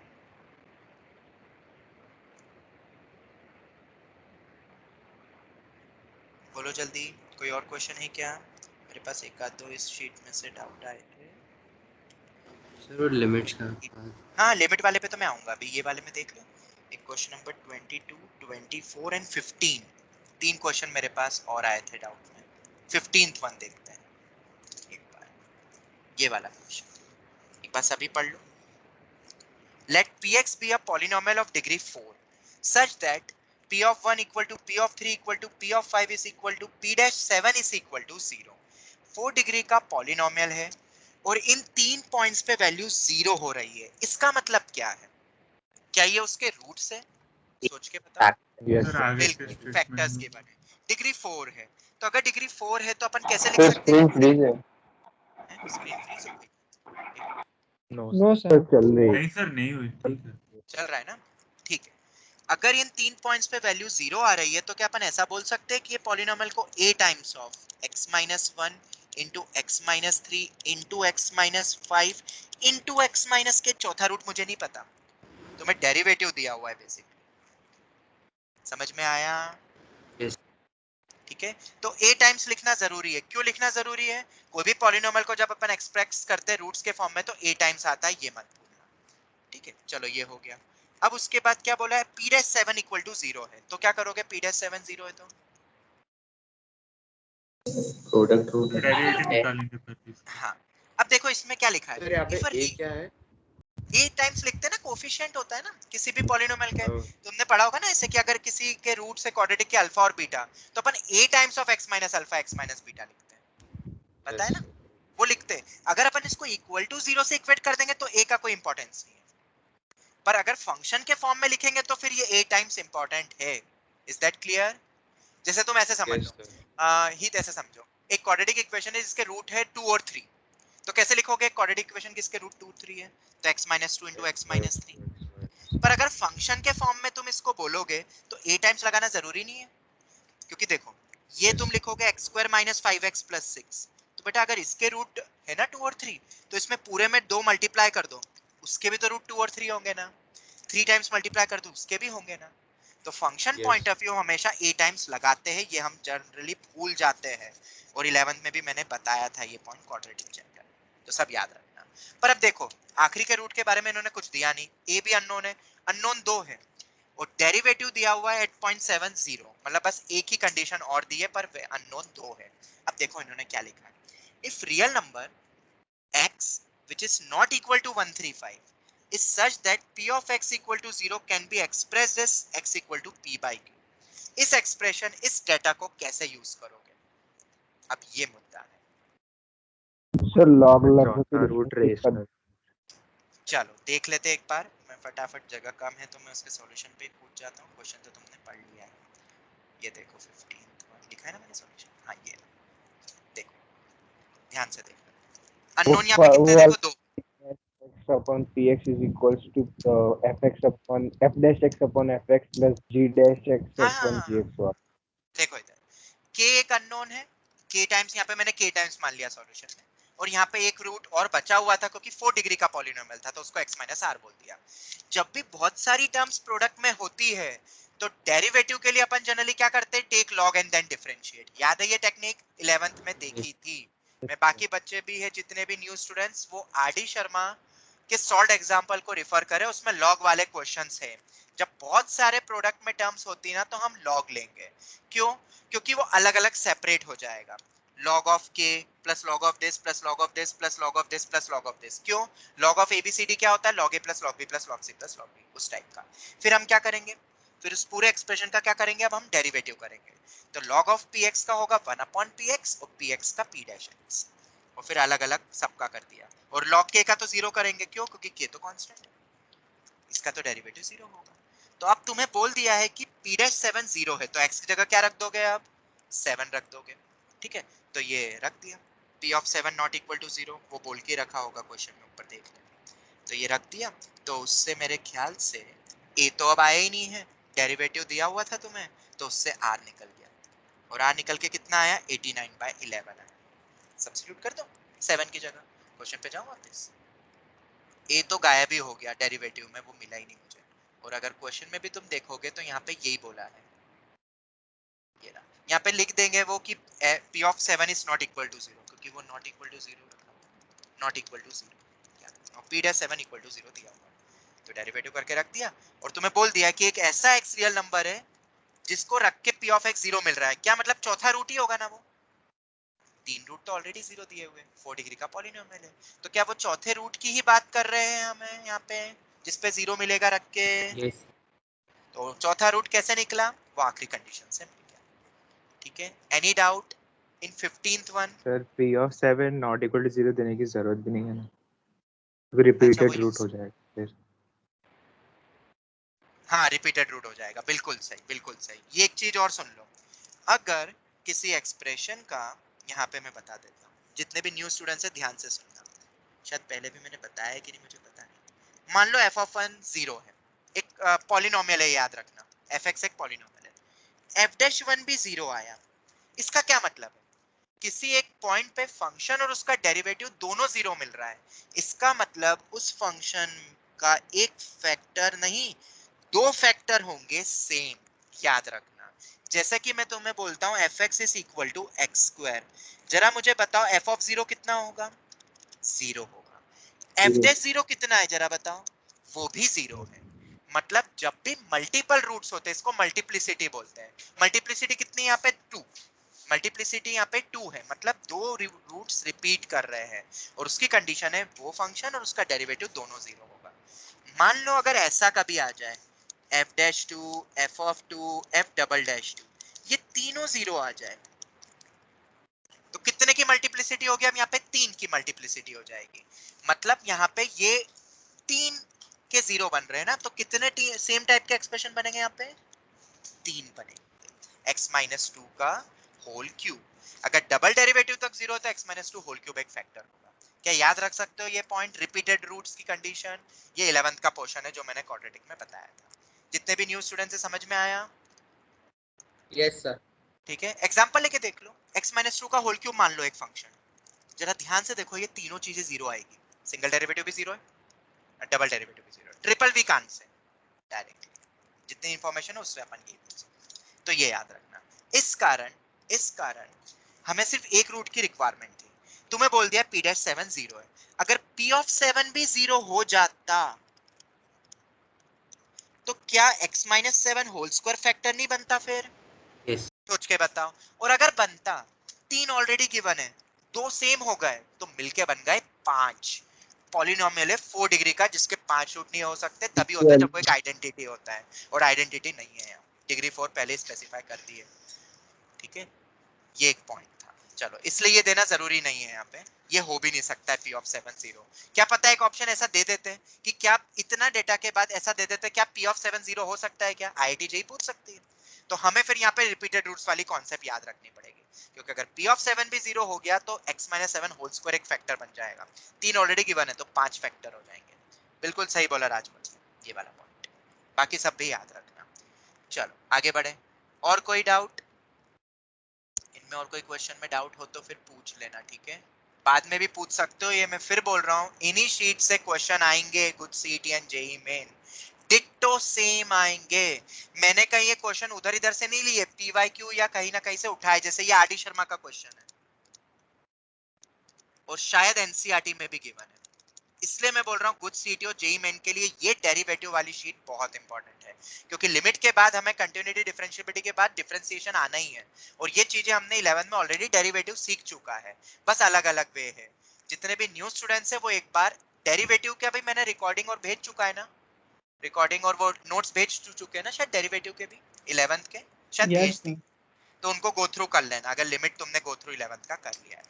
बोलो जल्दी, कोई और क्वेश्चन है क्या? मेरे पास एक आध दो इस शीट में से डाउट आए थे। सर वो लिमिट्स का हाँ लिमिट वाले पे तो मैं आऊंगा अभी, ये वाले में देख लो। एक क्वेश्चन नंबर 22, 24 एंड 15, तीन क्वेश्चन मेरे पास और आए थे डाउट में। 15th वन देखते हैं एक बार, ये वाला क्वेश्चन एक बार सभी पढ़ लो। Let Px be a polynomial of degree 4 such that P of 1 equal to P of 3 equal to P of 5 is equal to P dash 7 is equal to 0। 4 degree का polynomial है और इन तीन पॉइंट्स पे value 0 हो रही है। इसका मतलब क्या है? क्या ये उसके रूट्स है? सोच के बताओ। बिल्कुल, फैक्टर्स के बारे में। डिग्री 4 है, तो अगर डिग्री 4 है तो अपन कैसे लिख सकते हैं? फ्रीज है। स्क्रीन फ्रीज हो गई? No sir. चल रही है। नहीं सर नहीं हुई, ठीक है। चल रहा है ना? ठीक है। अगर इन तीन पॉइंट्स पे वैल्यू 0 आ रही है तो क्या अपन ऐसा बोल सकते हैं कि ये पॉलिनोमियल को a times of x-1 into x-3 into x-5 into x- के चौथा रूट मुझे नहीं पता, तो मैं डेरिवेटिव दिया हुआ है बेसिकली। समझ में आया? Yes. ठीक है, तो a टाइम्स लिखना जरूरी है। क्यों लिखना जरूरी है? कोई भी पॉलिनोमियल को जब अपन एक्सप्रेस करते हैं रूट्स के फॉर्म में तो a टाइम्स आता है, ये मत भूलना। ठीक है, चलो ये हो गया। अब उसके बाद क्या बोला है? p-7 इक्वल टू 0 है, तो क्या करोगे? p-7 0 है तो प्रोडक्ट रूट डेरिवेटिव निकालेंगे फिर इसका। हाँ। अब देखो इसमें क्या लिखा है, सर यहाँ पे इफ a क्या है? a टाइम्स लिखते हैं ना, कोफिशिएंट होता है ना किसी भी पॉलिनोमियल का। हाँ। तुमने पढ़ा होगा ना ऐसे कि अगर किसी के रूट से क्वाड्रेटिक के अल्फा और बीटा, तो अपन a times of x minus alpha x minus beta लिखते हैं, पता है ना? वो लिखते हैं। अगर अपन इसको इक्वल टू 0 से इक्वेट कर देंगे तो a का कोई इंपॉर्टेंस नहीं है, पर अगर फंक्शन के फॉर्म में लिखेंगे तो फिर ये a टाइम्स इंपॉर्टेंट है। Is that clear? जैसे तुम ऐसे समझ लो, हित ऐसे समझो, एक क्वाड्रेटिक इक्वेशन है जिसके रूट है 2 और 3, तो कैसे लिखोगे क्वाड्रेटिक इक्वेशन किसके रूट 2 3 है? तो x-2 into x-3। पर अगर फंक्शन के फॉर्म में तुम इसको बोलोगे तो a टाइम्स लगाना जरूरी नहीं है, क्योंकि देखो ये तुम लिखोगे x² minus 5x plus 6, तो बेटा अगर इसके रूट है ना 2 और 3, तो इसमें पूरे में 2 मल्टीप्लाई कर दो, उसके भी तो रूट 2 और 3 होंगे ना। 3 टाइम्स मल्टीप्लाई कर दो, उसके भी होंगे ना। तो फंक्शन पॉइंट ऑफ व्यू हमेशा a टाइम्स लगाते हैं, ये हम जनरली भूल जाते हैं, और 11th में भी मैंने बताया था ये पॉइंट क्वाड्रेटिक चैप्टर, तो सब याद रखना। पर अब देखो आखिरी के रूट के बारे में इन्होंने कुछ दिया नहीं, a भी अननोन है, अननोन 2 है, और डेरिवेटिव दिया हुआ है 8.70, मतलब बस एक ही कंडीशन और दी है पर अननोन 2 है। अब देखो इन्होंने क्या लिखा है, if real number x which is not equal to 135 is such that p of x equal to 0 can be expressed as x equal to p by q. इस एक्सप्रेशन, इस डेटा को कैसे यूज करोगे, अब ये मुद्दा है। सर लॉग चौथा रूट रेस कर। चलो देख लेते एक बार, मैं फटाफट, जगह कम है तो मैं उसके सॉल्यूशन पे कूद जाता हूँ। क्वेश्चन तो तुमने पढ़ लिया है, ये देखो 15th लिखा है ना मैंने सॉल्यूशन, हाँ ये देखो, ध्यान से देखो। अननोन यहाँ पे कितने देखो, 2। x upon px is equals to fx upon f dash x upon fx plus g dash x upon gx हुआ। देखो इधर k एक अननोन है, k टाइम्स, यहाँ पे मैंने k टाइम्स मान लिया सॉल्यूशन में, और यहाँ पे एक रूट और बचा हुआ था क्योंकि 4 डिग्री का पॉलिनोमियल था तो उसको x माइनस आर बोल दिया। जब भी बहुत सारी टर्म्स प्रोडक्ट में होती है तो डेरिवेटिव के लिए अपन जनरली क्या करते हैं, take log and then differentiate. याद है ये टेक्निक, 11th में देखी थी। मैं बाकी बच्चे भी है जितने भी न्यू स्टूडेंट्स, वो आरडी शर्मा के सॉल्व एग्जांपल को रिफर करें, उसमें लॉग वाले क्वेश्चंस है। जब बहुत सारे प्रोडक्ट में टर्म्स होती है ना तो हम लॉग लेंगे, क्यों? क्योंकि वो अलग अलग सेपरेट हो जाएगा, log of k plus log of this plus log of this plus log of this plus log of this। क्यों? log of abcd क्या होता है, log a plus log b plus log c plus log d, उस type का। फिर हम क्या करेंगे, फिर उस पूरे एक्सप्रेशन का क्या करेंगे, अब हम डेरिवेटिव करेंगे। तो log of px का होगा 1 upon px और px का p dash x, और फिर अलग अलग सबका कर दिया। और log k का तो 0 करेंगे, क्यों? क्योंकि k तो कांस्टेंट है, इसका तो डेरिवेटिव 0 होगा। तो अब तुम्हें बोल दिया है कि p dash 7 0 है, तो x की जगह क्या रख दोगे, अब 7 रख दोगे, ठीक है? तो ये रख दिया, p of 7 not equal to 0, वो बोल के रखा होगा क्वेश्चन में, ऊपर देख लेना। तो ये रख दिया, तो उससे मेरे ख्याल से a तो अब आया ही नहीं है, डेरिवेटिव दिया हुआ था तुम्हें, तो उससे r निकल गया, और r निकल के कितना आया, 89/11 आया। सब्स्टिट्यूट कर दो 7 की जगह, क्वेश्चन पे जाओ वापस। a तो गायब ही हो गया डेरिवेटिव में, वो मिला ही नहीं मुझे। और अगर क्वेश्चन में भी तुम देखोगे तो यहाँ पे यही बोला है, ये रहा। यहाँ पे लिख देंगे वो कि p of 7 is not equal to 0, क्योंकि वो not equal to 0 रखा हुआ, not equal to 0, और p dash 7 equal to 0 दिया हुआ, तो डेरिवेटिव करके रख दिया। और तुम्हें बोल दिया कि एक ऐसा x रियल नंबर है जिसको रख के p of x 0 मिल रहा है, क्या मतलब चौथा रूट ही होगा ना, वो 3 रूट तो ऑलरेडी 0 दिए हुए, 4 डिग्री का पॉलिनोमियल है, तो क्या वो चौथे रूट की ही बात कर रहे हैं हमें यहाँ पे, जिसपे 0 मिलेगा रख के? yes. तो चौथा रूट कैसे निकला, वो आखिरी कंडीशन से मिल गया, ठीक है? Any doubt in 15th one? Sir p of 7 not equal to 0 देने की जरूरत भी नहीं है ना, क्योंकि रिपीटेड रूट हो जाएगा फिर। हाँ, रिपीटेड रूट हो जाएगा, बिल्कुल सही, बिल्कुल सही। ये एक चीज और सुन लो, अगर किसी एक्सप्रेशन का, यहाँ पे मैं बता देता हूँ, जितने भी न्यू स्टूडेंट्स हैं ध्यान से सुनना, शायद पहले भी मैंने बताया कि नहीं मुझे पता नहीं। मान लो f of 1 0 है, एक पॉलिनोमियल है, याद रखना fx एक पॉलिनोमियल है, f dash 1 भी 0 आया, इसका क्या मतलब है? किसी एक पॉइंट पे फंक्शन और उसका डेरिवेटिव दोनों 0 मिल रहा है, इसका मतलब उस फंक्शन का एक फैक्टर नहीं, 2 फैक्टर होंगे सेम, याद रखना। जैसे कि मैं तुम्हें बोलता हूँ fx is equal to x square, जरा मुझे बताओ f of 0 कितना होगा, 0 होगा। f dash 0 कितना है जरा बताओ, वो भी 0 है। मतलब जब भी मल्टीपल रूट्स होते हैं, इसको मल्टीप्लिसिटी बोलते हैं। मल्टीप्लिसिटी कितनी यहाँ पे, 2, मल्टीप्लिसिटी यहाँ पे 2 है, मतलब 2 रूट्स रिपीट कर रहे हैं, और उसकी कंडीशन है वो फंक्शन और उसका डेरिवेटिव दोनों 0 होगा। मान लो अगर ऐसा कभी आ जाए, f dash 2, f of 2, f double dash 2, ये तीनों 0 आ जाए, तो कितने की मल्टीप्लिसिटी होगी, अब यहाँ पे 3 की मल्टीप्लिसिटी हो जाएगी। मतलब यहाँ पे ये 3 के 0 बन रहे हैं ना, तो कितने सेम टाइप के एक्सप्रेशन बनेंगे, यहाँ पे 3 बनेंगे। x minus 2 का होल क्यूब, अगर डबल डेरिवेटिव तक 0 तो x minus 2 होल क्यूब एक फैक्टर होगा। क्या याद रख सकते हो ये पॉइंट, रिपीटेड रूट्स की कंडीशन? ये 11th का पोर्शन है जो मैंने क्वाड्रेटिक में बताया था। जितने भी न्यू स्टूडेंट्स से समझ में आया? yes sir. ठीक है, एग्जांपल लेके देख लो, x minus 2 का होल क्यूब मान लो एक फंक्शन, जरा ध्यान से देखो, ये तीनों चीजें 0 आएगी, सिंगल डेरिवेटिव भी 0 है, डबल डेरिवेटिव भी 0 है, ट्रिपल भी कांट से डायरेक्टली, जितनी इंफॉर्मेशन है उससे अपन ये, तो ये याद रखना। इस कारण हमें सिर्फ एक रूट की रिक्वायरमेंट थी, तुम्हें बोल दिया p dash 7 0 है, अगर p of 7 भी 0 हो जाता तो क्या x minus 7 whole square factor नहीं बनता फिर? yes. सोच के बताओ। और अगर बनता, 3 ऑलरेडी गिवन है, 2 सेम हो गए, तो मिलके बन गए 5, पॉलिनोमियल है 4 डिग्री का जिसके 5 रूट नहीं हो सकते, तभी होता है जब कोई एक आइडेंटिटी होता है, और आइडेंटिटी नहीं है यहाँ, डिग्री 4 पहले स्पेसिफाई कर दी है। ठीक है, ये एक पॉइंट था। चलो, इसलिए ये देना जरूरी नहीं है यहाँ पे, ये हो भी नहीं सकता है P of 7 0। क्या पता है एक ऑप्शन ऐसा दे देते हैं कि क्या इतना डेटा के बाद ऐसा दे देते हैं, क्या P of 7 0 हो सकता है क्या, IIT जेई पूछ सकती है। तो हमें फिर यहाँ पे रिपीटेड रूट्स वाली कॉन्सेप्ट याद रखनी पड़ेगी, क्योंकि अगर P of 7 भी 0 हो गया तो x - 7 होल स्क्वायर एक फैक्टर बन जाएगा, 3 ऑलरेडी गिवन है तो 5 फैक्टर हो जाएंगे। बिल्कुल सही बोला राजमल, ये वाला पॉइंट, बाकी सब भी याद रखना। चलो आगे बढ़े, और कोई डाउट इनमें, और कोई क्वेश्चन में डाउट हो तो फिर पूछ लेना, ठीक है, बाद में भी पूछ सकते हो, ये मैं फिर बोल रहा हूँ, इन्हीं शीट से क्वेश्चन आएंगे गुड सीटी and JEE Main, ditto same आएंगे। मैंने कहीं ये क्वेश्चन उधर इधर से नहीं लिए, पीवाईक्यू या कहीं ना कहीं से उठाए, जैसे ये आरडी शर्मा का क्वेश्चन है और शायद एनसीईआरटी में भी गिवन है, इसलिए मैं बोल रहा हूँ गुड सीटी और जेई मेन के लिए ये डेरिवेटिव वाली शीट बहुत इंपॉर्टेंट है, क्योंकि लिमिट के बाद हमें कंटिन्यूटी डिफरेंशिएबिलिटी के बाद डिफरेंशिएशन आना ही है, और ये चीजें हमने 11 में ऑलरेडी डेरिवेटिव सीख चुका है, बस अलग अलग वे है। जितने भी न्यू स्टूडेंट्स है वो एक बार डेरिवेटिव के, अभी मैंने रिकॉर्डिंग और भेज चुका है ना, रिकॉर्डिंग और वो नोट्स भेज चुके हैं ना शायद डेरिवेटिव के भी 11th के, शायद भेज दी, तो उनको गो थ्रू कर लेना, अगर लिमिट तुमने गो थ्रू 11th का कर लिया है,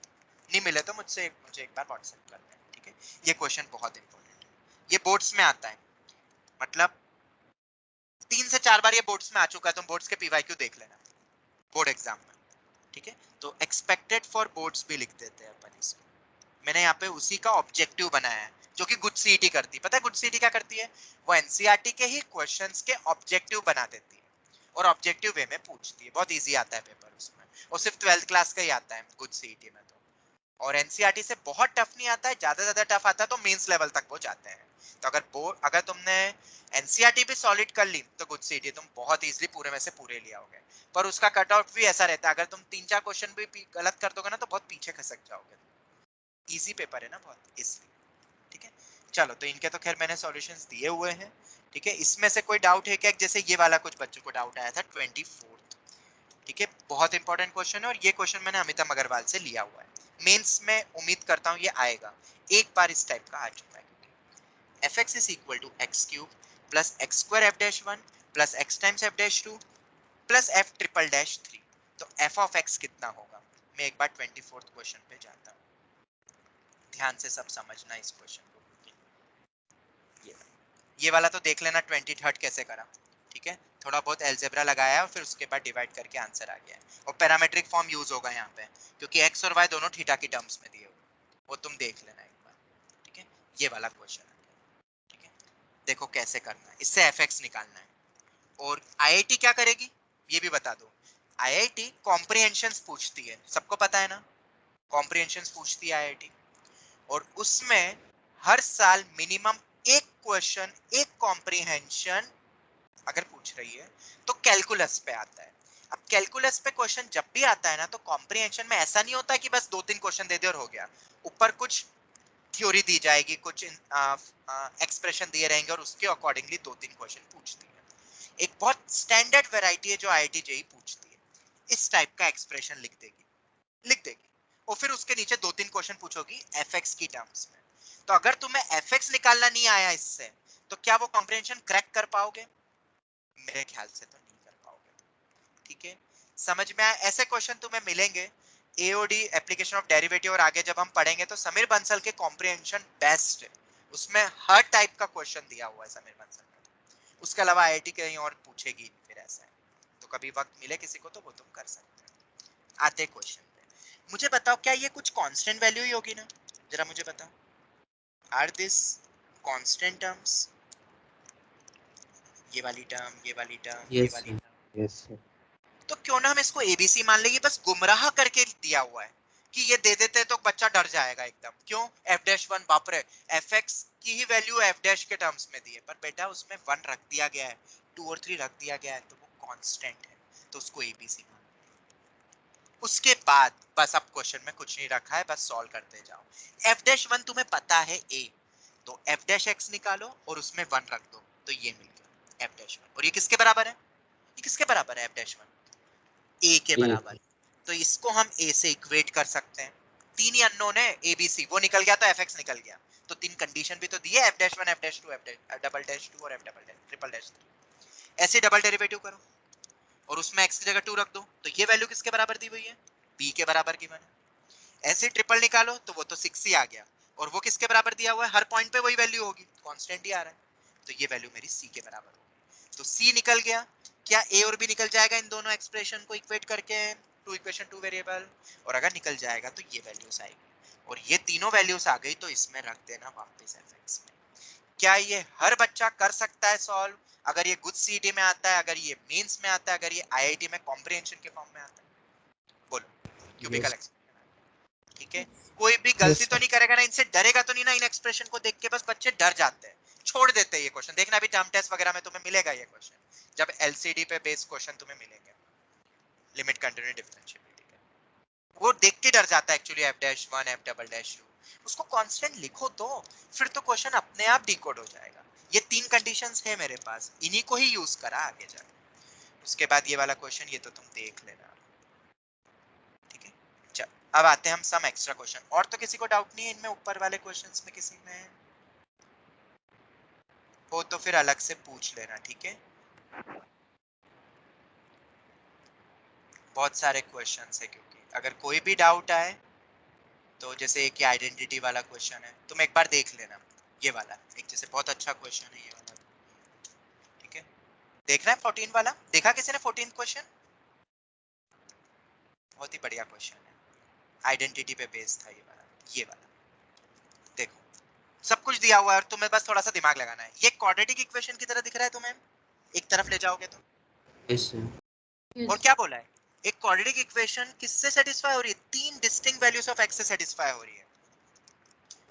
नहीं मिले तो मुझे एक बार व्हाट्सएप कर देना, ठीक है। ये क्वेश्चन बहुत इंपॉर्टेंट है, ये बोर्ड्स में आता है, मतलब 3 से 4 बार ये बोर्ड्स में आ चुका है, तुम बोर्ड्स के पीवाईक्यू देख लेना बोर्ड एग्जाम में, ठीक है। तो एक्सपेक्टेड फॉर बोर्ड्स भी लिख देते हैं अपन इसको, मैंने यहाँ पे उसी का ऑब्जेक्टिव बनाया है जो कि गुड सीईटी करती है। पता है गुड सीईटी क्या करती है, वो एनसीईआरटी के ही क्वेश्चंस के ऑब्जेक्टिव बना देती है और ऑब्जेक्टिव वे में पूछती है, बहुत इजी आता है पेपर उसमें, और सिर्फ 12th क्लास का ही आता है गुड सीईटी में तो, और एनसीईआरटी से बहुत टफ नहीं आता है, ज्यादा टफ आता है तो मेंस लेवल तक वो जाते हैं। तो अगर तुमने एनसीईआरटी भी सॉलिड कर ली तो गुड सीईटी तुम बहुत इजीली पूरे में से पूरे ले आओगे, पर उसका कट ऑफ भी ऐसा रहता है, अगर तुम 3-4 क्वेश्चन भी गलत कर दोगे ना तो बहुत पीछे खसक जाओगे, इजी पेपर है ना बहुत, इसलिए, ठीक है। चलो, तो इनके तो खैर मैंने सॉल्यूशंस दिए हुए हैं, ठीक है। इसमें से कोई डाउट है क्या, जैसे ये वाला कुछ बच्चों को डाउट आया था 24th, ठीक है, बहुत इंपॉर्टेंट क्वेश्चन है, और ये क्वेश्चन मैंने अमिता अग्रवाल से लिया हुआ है, मेंस में उम्मीद करता हूँ ये आएगा, एक बार इस टाइप का आ चुका है, fx is equal to x cube plus x square f dash 1 plus x times f dash 2 plus f triple dash 3, तो f of x कितना होगा। मैं एक बार 24th क्वेश्चन पे जाता हूँ, ध्यान से सब समझना इस क्वेश्चन को, ये वाला तो देख लेना 23rd कैसे करा, ठीक है, थोड़ा बहुत अलजेब्रा लगाया है और फिर उसके बाद डिवाइड करके आंसर आ गया है, और पैरामेट्रिक फॉर्म यूज होगा यहाँ पे, क्योंकि x और y दोनों थीटा की टर्म्स में दिए हुए, वो तुम देख लेना एक बार, ठीक है। ये वाला क्वेश्चन है, ठीक है, देखो कैसे करना है, इससे fx निकालना है, और IIT क्या करेगी ये भी बता दो, IIT कॉम्प्रिहेंशंस पूछती है, सबको पता है ना, कॉम्प्रिहेंशंस पूछती है IIT, और उसमें हर साल मिनिमम एक क्वेश्चन, एक कॉम्प्रिहेंशन अगर पूछ रही है तो कैलकुलस पे आता है। अब कैलकुलस पे क्वेश्चन जब भी आता है ना, तो कॉम्प्रिहेंशन में ऐसा नहीं होता कि बस 2-3 क्वेश्चन दे दे और हो गया, ऊपर कुछ थ्योरी दी जाएगी, कुछ एक्सप्रेशन दिए रहेंगे और उसके अकॉर्डिंगली 2-3 क्वेश्चन पूछती है। एक बहुत स्टैंडर्ड वैरायटी है जो IIT जेई पूछती है, इस टाइप का एक्सप्रेशन लिख देगी और फिर उसके नीचे 2-3 क्वेश्चन पूछोगी fx की टर्म्स में। तो अगर तुम्हें fx निकालना नहीं आया इससे, तो क्या वो कॉम्प्रिहेंशन क्रैक कर पाओगे? मेरे ख्याल से तो नहीं कर पाओगे, ठीक है। समझ में आया, ऐसे क्वेश्चन तुम्हें मिलेंगे AOD एप्लीकेशन ऑफ डेरिवेटिव, और आगे जब हम पढ़ेंगे तो समीर बंसल के कॉम्प्रिहेंशन बेस्ट है, उसमें हर टाइप का क्वेश्चन दिया हुआ है समीर बंसल का, उसके अलावा IIT कहीं और पूछेगी फिर ऐसा है, तो कभी वक्त मिले किसी को तो वो तुम कर सकते हो। आते क्वेश्चन पे, मुझे बताओ क्या ये कुछ कांस्टेंट वैल्यू ही होगी ना, जरा मुझे बताओ, आर दिस कांस्टेंट टर्म्स, ये वाली टर्म, ये वाली टर्म, ये वाली टर्म, यस तो क्यों ना हम इसको ABC मान लेंगे, बस गुमराह करके दिया हुआ है कि ये दे देते तो बच्चा डर जाएगा एकदम, क्यों f'1 बाप रे, fx की ही वैल्यू f' के टर्म्स में दी है, पर बेटा उसमें 1 रख दिया गया है, 2 और 3 रख दिया गया है, तो वो कांस्टेंट है, तो उसको ABC मान। उसके बाद बस अब क्वेश्चन में कुछ नहीं रखा है, बस सॉल्व करते जाओ। f'1 तुम्हें पता है a, तो f' निकालो और उसमें 1 रख दो, तो ये मिल गया f'1, और ये किसके बराबर है, ये किसके बराबर है f'1, a के बराबर, तो इसको हम a से इक्वेट कर सकते हैं, 3 ही अननोन है ABC, वो निकल गया तो fx निकल गया, तो 3 कंडीशन भी तो दी है, f-1, f-2, f-2 और f-3 ऐसे डबल डेरिवेटिव करो और उसमें x की जगह 2 रख दो, तो ये वैल्यू किसके बराबर दी हुई है, b के बराबर की मैंने। ऐसे ट्रिपल निकालो तो वो तो 6 ही आ गया, और वो किसके बराबर दिया हुआ है, हर पॉइंट पे वही वैल्यू होगी, कांस्टेंट ही आ रहा है, तो ये वैल्यू मेरी c के बराबर होगी। तो c निकल गया, क्या a और b निकल जाएगा इन दोनों एक्सप्रेशन को इक्वेट करके, टू इक्वेशन टू वेरिएबल, और अगर निकल जाएगा तो ये वैल्यूज आएगी, और ये तीनों वैल्यूज आ गई तो इसमें रख देना वापस fx में। क्या ये हर बच्चा कर सकता है सॉल्व? अगर ये गुड सीटी में आता है, अगर ये मेंस में आता है, अगर ये आईआईटी में कॉम्प्रिहेंशन के फॉर्म में आता है, बोलो क्यूबिकल एक्सप्रेशन, ठीक है? कोई भी गलती तो नहीं करेगा ना, इनसे डरेगा तो नहीं ना, इन एक्सप्रेशन को देख के बस बच्चे डर जाते हैं, छोड़ देते हैं ये क्वेश्चन। देखना अभी टर्म टेस्ट वगैरह में तुम्हें मिलेगा ये क्वेश्चन, जब एलसीडी पे बेस्ड क्वेश्चन तुम्हें मिलेंगे, लिमिट कंटिन्यूटी डिफरेंशिएबिलिटी के, वो देख के डर जाता है एक्चुअली f-1 f-2, उसको कांस्टेंट लिखो तो फिर तो क्वेश्चन अपने आप डिकोड हो जाएगा। ये 3 कंडीशंस है मेरे पास, इन्हीं को ही यूज करा आगे जाके। उसके बाद ये वाला क्वेश्चन, ये तो तुम देख लेना, ठीक है? चल अब आते हैं हम सम एक्स्ट्रा क्वेश्चन। और तो किसी को डाउट नहीं है इनमें, ऊपर वाले क्वेश्चंस में किसी में हो तो फिर अलग से पूछ लेना, ठीक है? बहुत सारे क्वेश्चंस है, क्योंकि अगर कोई भी डाउट आए तो जैसे एक आइडेंटिटी वाला क्वेश्चन है, तुम एक बार देख लेना, ये वाला एक जैसे बहुत अच्छा क्वेश्चन है ये वाला, ठीक है? देखना है 14 वाला, देखा किसी ने 14 क्वेश्चन? बहुत ही बढ़िया क्वेश्चन है, आइडेंटिटी पे बेस्ड था ये वाला देखो, सब कुछ दिया हुआ है और तुम्हें बस थोड़ा सा दिमाग लगाना है। ये क्वाड्रेटिक इक्वेशन की तरह दिख रहा है तुम्हें, एक तरफ ले जाओगे तो, यस सर। और क्या बोला है, एक क्वाड्रेटिक इक्वेशन किससे सेटिस्फाई हो रही है, 3 डिस्टिंक्ट वैल्यूज ऑफ x से सेटिस्फाई हो रही है।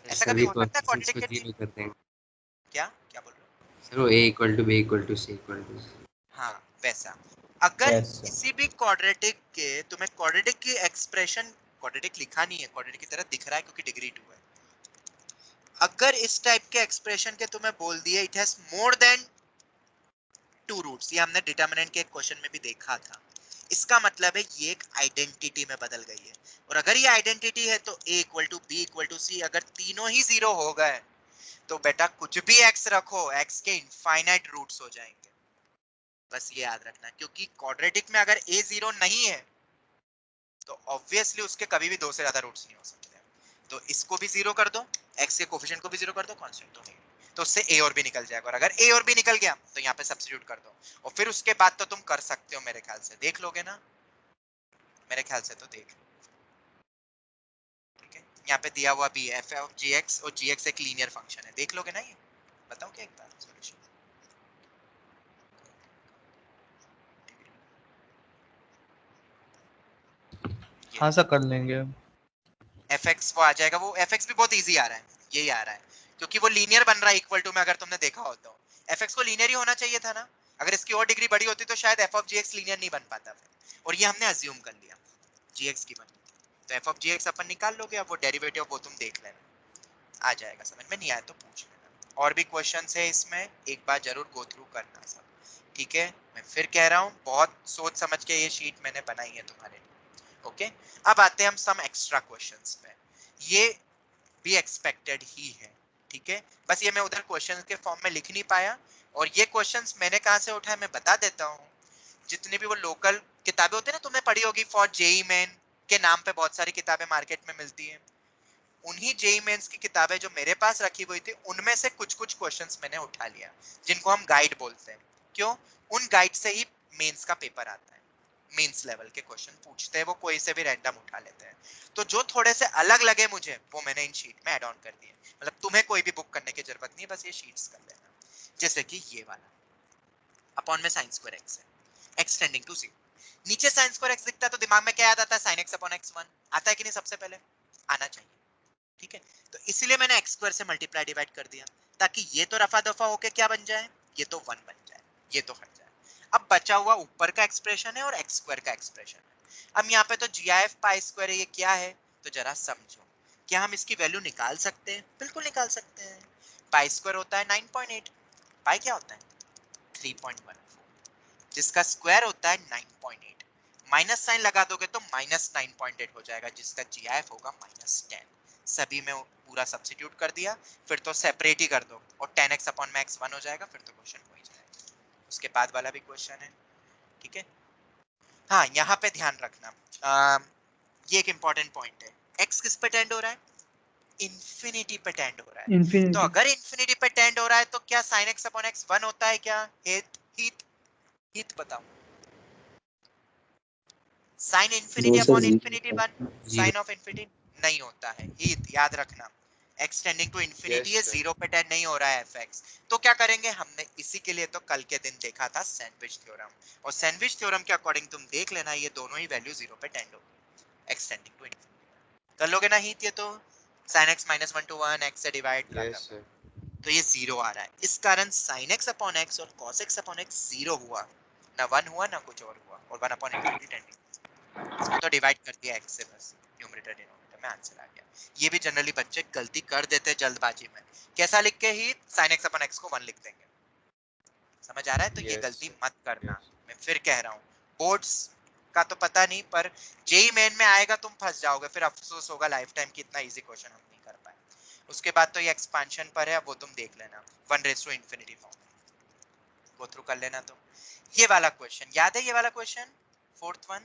ऐसा कभी सभी हो सकता है कोएफिशिएंट्स क्वाड्रेटिक को के 0 कर देंगे क्या क्या बोल रहे हो? सर, वो a = b = c = हाँ वैसा, अगर किसी भी क्वाड्रेटिक के तुम्हें क्वाड्रेटिक की एक्सप्रेशन, क्वाड्रेटिक लिखा नहीं है, क्वाड्रेटिक की तरह दिख रहा है क्योंकि डिग्री 2 है, अगर इस टाइप के एक्सप्रेशन के तुम्हें बोल दिए it has more than 2 roots, ये हमने डिटरमिनेंट के एक क्वेश्चन में भी देखा था, इसका मतलब है ये एक आइडेंटिटी में बदल गई है, और अगर ये आइडेंटिटी है तो a = b = c, अगर तीनों ही 0 हो गए तो बेटा कुछ भी x रखो, x के इनफाइनाइट रूट्स हो जाएंगे, बस ये याद रखना। क्योंकि क्वाड्रेटिक में अगर a 0 नहीं है तो ऑब्वियसली उसके कभी भी 2 से ज्यादा रूट्स नहीं हो सकते, तो इसको भी 0 कर दो, x के कोफिशिएंट को भी 0 कर दो, कांस्टेंट तो नहीं, तो उससे a और b निकल जाएगा, और अगर a और b निकल गया तो यहाँ पे सब्स्टिट्यूट कर दो, और फिर उसके बाद तो तुम कर सकते हो, मेरे ख्याल से देख लोगे ना, मेरे ख्याल से तो देख लो, ठीक है? यहाँ पे दिया हुआ भी f of gx, और gx एक लीनियर फंक्शन है, देख लोगे ना, ये बताओ क्या एक बार सॉल्यूशन, हाँ सर कर लेंगे। fx वो आ जाएगा, वो fx भी बहुत इजी आ रहा है, यही आ रहा है, क्योंकि वो लीनियर बन रहा है इक्वल टू में, अगर तुमने देखा हो तो fx को लीनियर ही होना चाहिए था ना, अगर इसकी और डिग्री बड़ी होती तो शायद f of gx लीनियर नहीं बन पाता फिर, और ये हमने अज्यूम कर लिया gx की बनी, तो f of gx अपन निकाल लोगे, अब वो डेरिवेटिव वो तुम देख लेना, आ जाएगा, समझ में नहीं आया तो पूछ लेना। और भी क्वेश्चंस है इसमें, एक बार जरूर गो थ्रू करना सब, ठीक है? मैं फिर कह रहा हूँ, बहुत सोच समझ के ये शीट मैंने बनाई है तुम्हारे लिए, ओके? अब आते हैं हम सम एक्स्ट्रा क्वेश्चंस पे, ये भी एक्सपेक्टेड ही है, ठीक है? बस ये मैं उधर क्वेश्चंस के फॉर्म में लिख नहीं पाया, और ये क्वेश्चंस मैंने कहाँ से उठाए मैं बता देता हूँ, जितनी भी वो लोकल किताबें होती है ना, तुमने पढ़ी होगी फॉर जेई मेन के नाम पे बहुत सारी किताबें मार्केट में मिलती हैं, उन्हीं जेई मेंस की किताबें जो मेरे पास रखी हुई थी, उनमें से कुछ कुछ क्वेश्चंस मैंने उठा लिया, जिनको हम गाइड बोलते हैं। क्यों? उन गाइड से ही मेंस का पेपर आता है, मेंस लेवल के क्वेश्चन पूछते हैं वो, कोई से भी रैंडम उठा लेते हैं, तो जो थोड़े से अलग लगे मुझे वो मैंने इन शीट में ऐड ऑन कर दिए, मतलब तुम्हें कोई भी बुक करने की जरूरत नहीं है, बस ये शीट्स कर लेना, जैसे कि ये वाला अपॉन में sin स्क्वायर x है, x टेंडिंग टू 0, नीचे sin स्क्वायर x दिखता है तो दिमाग में क्या याद आता है, sin x अपॉन x1 आता है कि नहीं, सबसे पहले आना चाहिए, ठीक है? तो इसीलिए मैंने x स्क्वायर से मल्टीप्लाई डिवाइड कर दिया, ताकि ये तो रफा दफा होके क्या बन जाए, ये तो 1 बन जाए, ये तो हट जाए। अब बचा हुआ ऊपर का एक्सप्रेशन है और x स्क्वायर का एक्सप्रेशन है, अब यहाँ पे तो gif पाई स्क्वायर है, ये क्या है तो जरा समझो, क्या हम इसकी वैल्यू निकाल सकते हैं? बिल्कुल निकाल सकते हैं, पाई स्क्वायर होता है 9.8, पाई क्या होता है 3.14, जिसका स्क्वायर होता है 9.8, माइनस साइन लगा दोगे तो -9.8 हो जाएगा, जिसका gif होगा -10, सभी में पूरा सब्स्टिट्यूट कर दिया, फिर तो सेपरेट ही कर दो और 10x अपॉन में x 1 हो जाएगा, फिर तो क्वेश्चन हो ही जाएगा। उसके बाद वाला भी क्वेश्चन है, ठीक है। हाँ, यहाँ पे ध्यान रखना, ये एक इंपॉर्टेंट पॉइंट है, x किस पे टेंड हो रहा है? इंफिनिटी पे टेंड हो रहा है। इन्फिनिटी। तो अगर इंफिनिटी पे टेंड हो रहा है तो क्या sin x अपॉन x 1 होता है क्या? हित बताओ। sin infinity upon infinity 1, sin of infinity नहीं होता है। हित याद रखना, x टेंडिंग टू इंफिनिटी है, 0 पे टेंड नहीं हो रहा है fx। तो क्या करेंगे, हमने इसी के लिए तो कल के दिन देखा था सैंडविच थ्योरम, और सैंडविच थ्योरम के अकॉर्डिंग तुम देख लेना ये दोनों ही वैल्यू 0 पे टेंड होगी, x टेंडिंग टू इंफिनिटी। कर लोगे ना हित? ये तो sin x - 1 to 1 x से डिवाइड कर यस सर। तो ये 0 आ रहा है। इस कारण sin x अपॉन x और cos x अपॉन x 0 हुआ, ना 1 हुआ ना कुछ और हुआ, और 1 अपॉन इंफिनिटी टेंडिंग, इसको तो डिवाइड कर दिया x से, बस न्यूमरेटर डिनोमिनेटर में आंसर आ गया। ये भी जनरली बच्चे गलती कर देते हैं जल्दबाजी में, कैसा लिख के ही sin x अपॉन x को 1 लिख देंगे। समझ आ रहा है? तो ये Yes, गलती sir. मत करना। Yes. मैं फिर कह रहा हूँ, बोर्ड्स का तो पता नहीं, पर जेई मेन में आएगा तुम फंस जाओगे, फिर अफसोस होगा लाइफ टाइम कि इतना इजी क्वेश्चन हम नहीं कर पाए। उसके बाद तो ये एक्सपेंशन पर है, वो तुम देख लेना, 1⁻∞ फॉर्म गो थ्रू कर लेना। तो ये वाला क्वेश्चन याद है, ये वाला क्वेश्चन फोर्थ वन,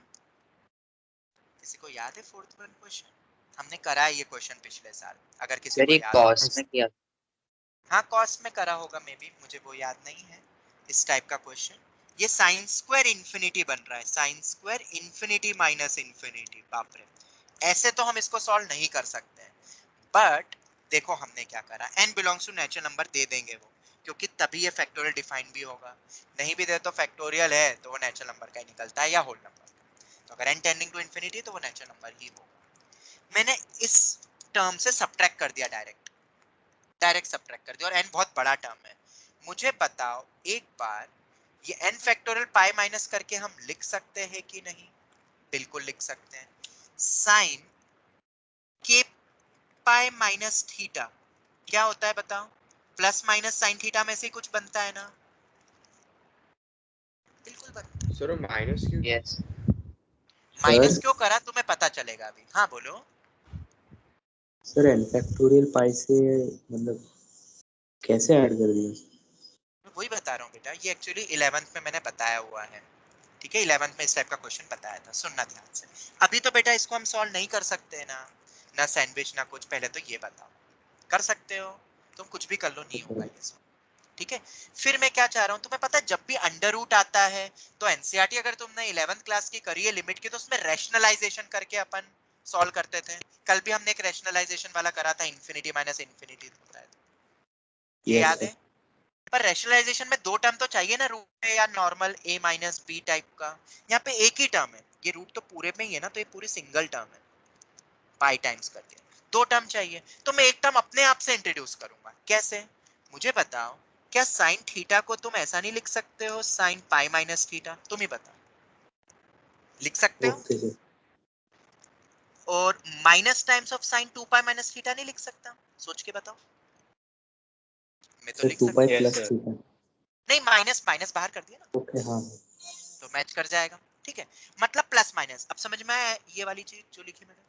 किसी को याद है फोर्थ वन क्वेश्चन? हमने करा है ये क्वेश्चन पिछले साल, अगर किसी को याद हो। हाँ, कॉस में करा होगा मे बी, मुझे वो याद नहीं है। इस टाइप का क्वेश्चन, ये साइन स्क्वायर इंफिनिटी बन रहा है, sine square infinity minus infinity. बाप रे, ऐसे तो हम इसको सॉल्व नहीं कर सकते हैं, बट देखो हमने क्या करा, n belongs to natural number दे देंगे वो, क्योंकि तभी ये फैक्टोरियल डिफाइन भी होगा। नहीं भी दे तो फैक्टोरियल है तो वो नेचुरल नंबर का ही निकलता है, या होल नंबर का। तो अगर n टेंडिंग टू इंफिनिटी तो वो नेचुरल नंबर ही होगा। मैंने इस टर्म से सब्ट्रैक्ट कर दिया, डायरेक्ट सब्ट्रैक्ट कर दिया, और n बहुत बड़ा टर्म है। मुझे बताओ एक बार, ये n फैक्टोरियल पाई माइनस करके हम लिख सकते हैं कि नहीं? बिल्कुल लिख सकते हैं। Sine k pi minus theta क्या होता है बताओ? प्लस माइनस साइन थीटा में से कुछ बनता है ना? बिल्कुल बनता है। सर माइनस क्यों? यस माइनस क्यों करा तुम्हें पता चलेगा अभी। हाँ बोलो सर, n फैक्टोरियल पाई से मतलब कैसे ऐड कर दिया? मैं वही बता रहा हूँ बेटा, ये एक्चुअली 11th में मैंने बताया हुआ है, ठीक है। 11th में इस टाइप का क्वेश्चन बताया था, सुनना ध्यान से। अभी तो बेटा इसको हम सॉल्व नहीं कर सकते ना सैंडविच ना कुछ। पहले तो ये बताओ, कर सकते हो तुम, कुछ भी कर लो, नहीं होगा ये सॉल्व, ठीक है। फिर मैं क्या चाह रहा हूँ, तुम्हें पता है जब भी अंडर रूट आता है तो एनसीईआरटी अगर तुमने 11th क्लास की करी है लिमिट की, तो उसमें रैशनलाइजेशन करके अपन सॉल्व करते थे। कल भी हमने एक रैशनलाइजेशन वाला करा था, इंफिनिटी माइनस इंफिनिटी होता है, ये याद है? पर रैशनलाइजेशन में दो टर्म तो चाहिए ना, रूट है या normal a minus b type का। यहाँ पे एक ही टर्म है, ये रूट तो पूरे में ही है ना, तो ये पूरी सिंगल टर्म है, पाई टाइम्स करके। दो टर्म चाहिए तो मैं एक टर्म अपने आप से इंट्रोड्यूस करूंगा। कैसे? मुझे बताओ, क्या साइन थीटा को तुम ऐसा नहीं लिख सकते हो, साइन पाई माइनस थीटा? तुम ही बताओ, लिख सकते हो? Okay sir. और minus times of sine 2 pi minus theta नहीं लिख सकता? सोच के बताओ। मैं तो सर लिख 2 सकता पाई हूं। Plus theta. नहीं, माइनस माइनस बाहर कर दिया ना, ओके हाँ। तो मैच कर जाएगा, ठीक है। मतलब प्लस माइनस, अब समझ में आया ये वाली चीज जो लिखी मैंने?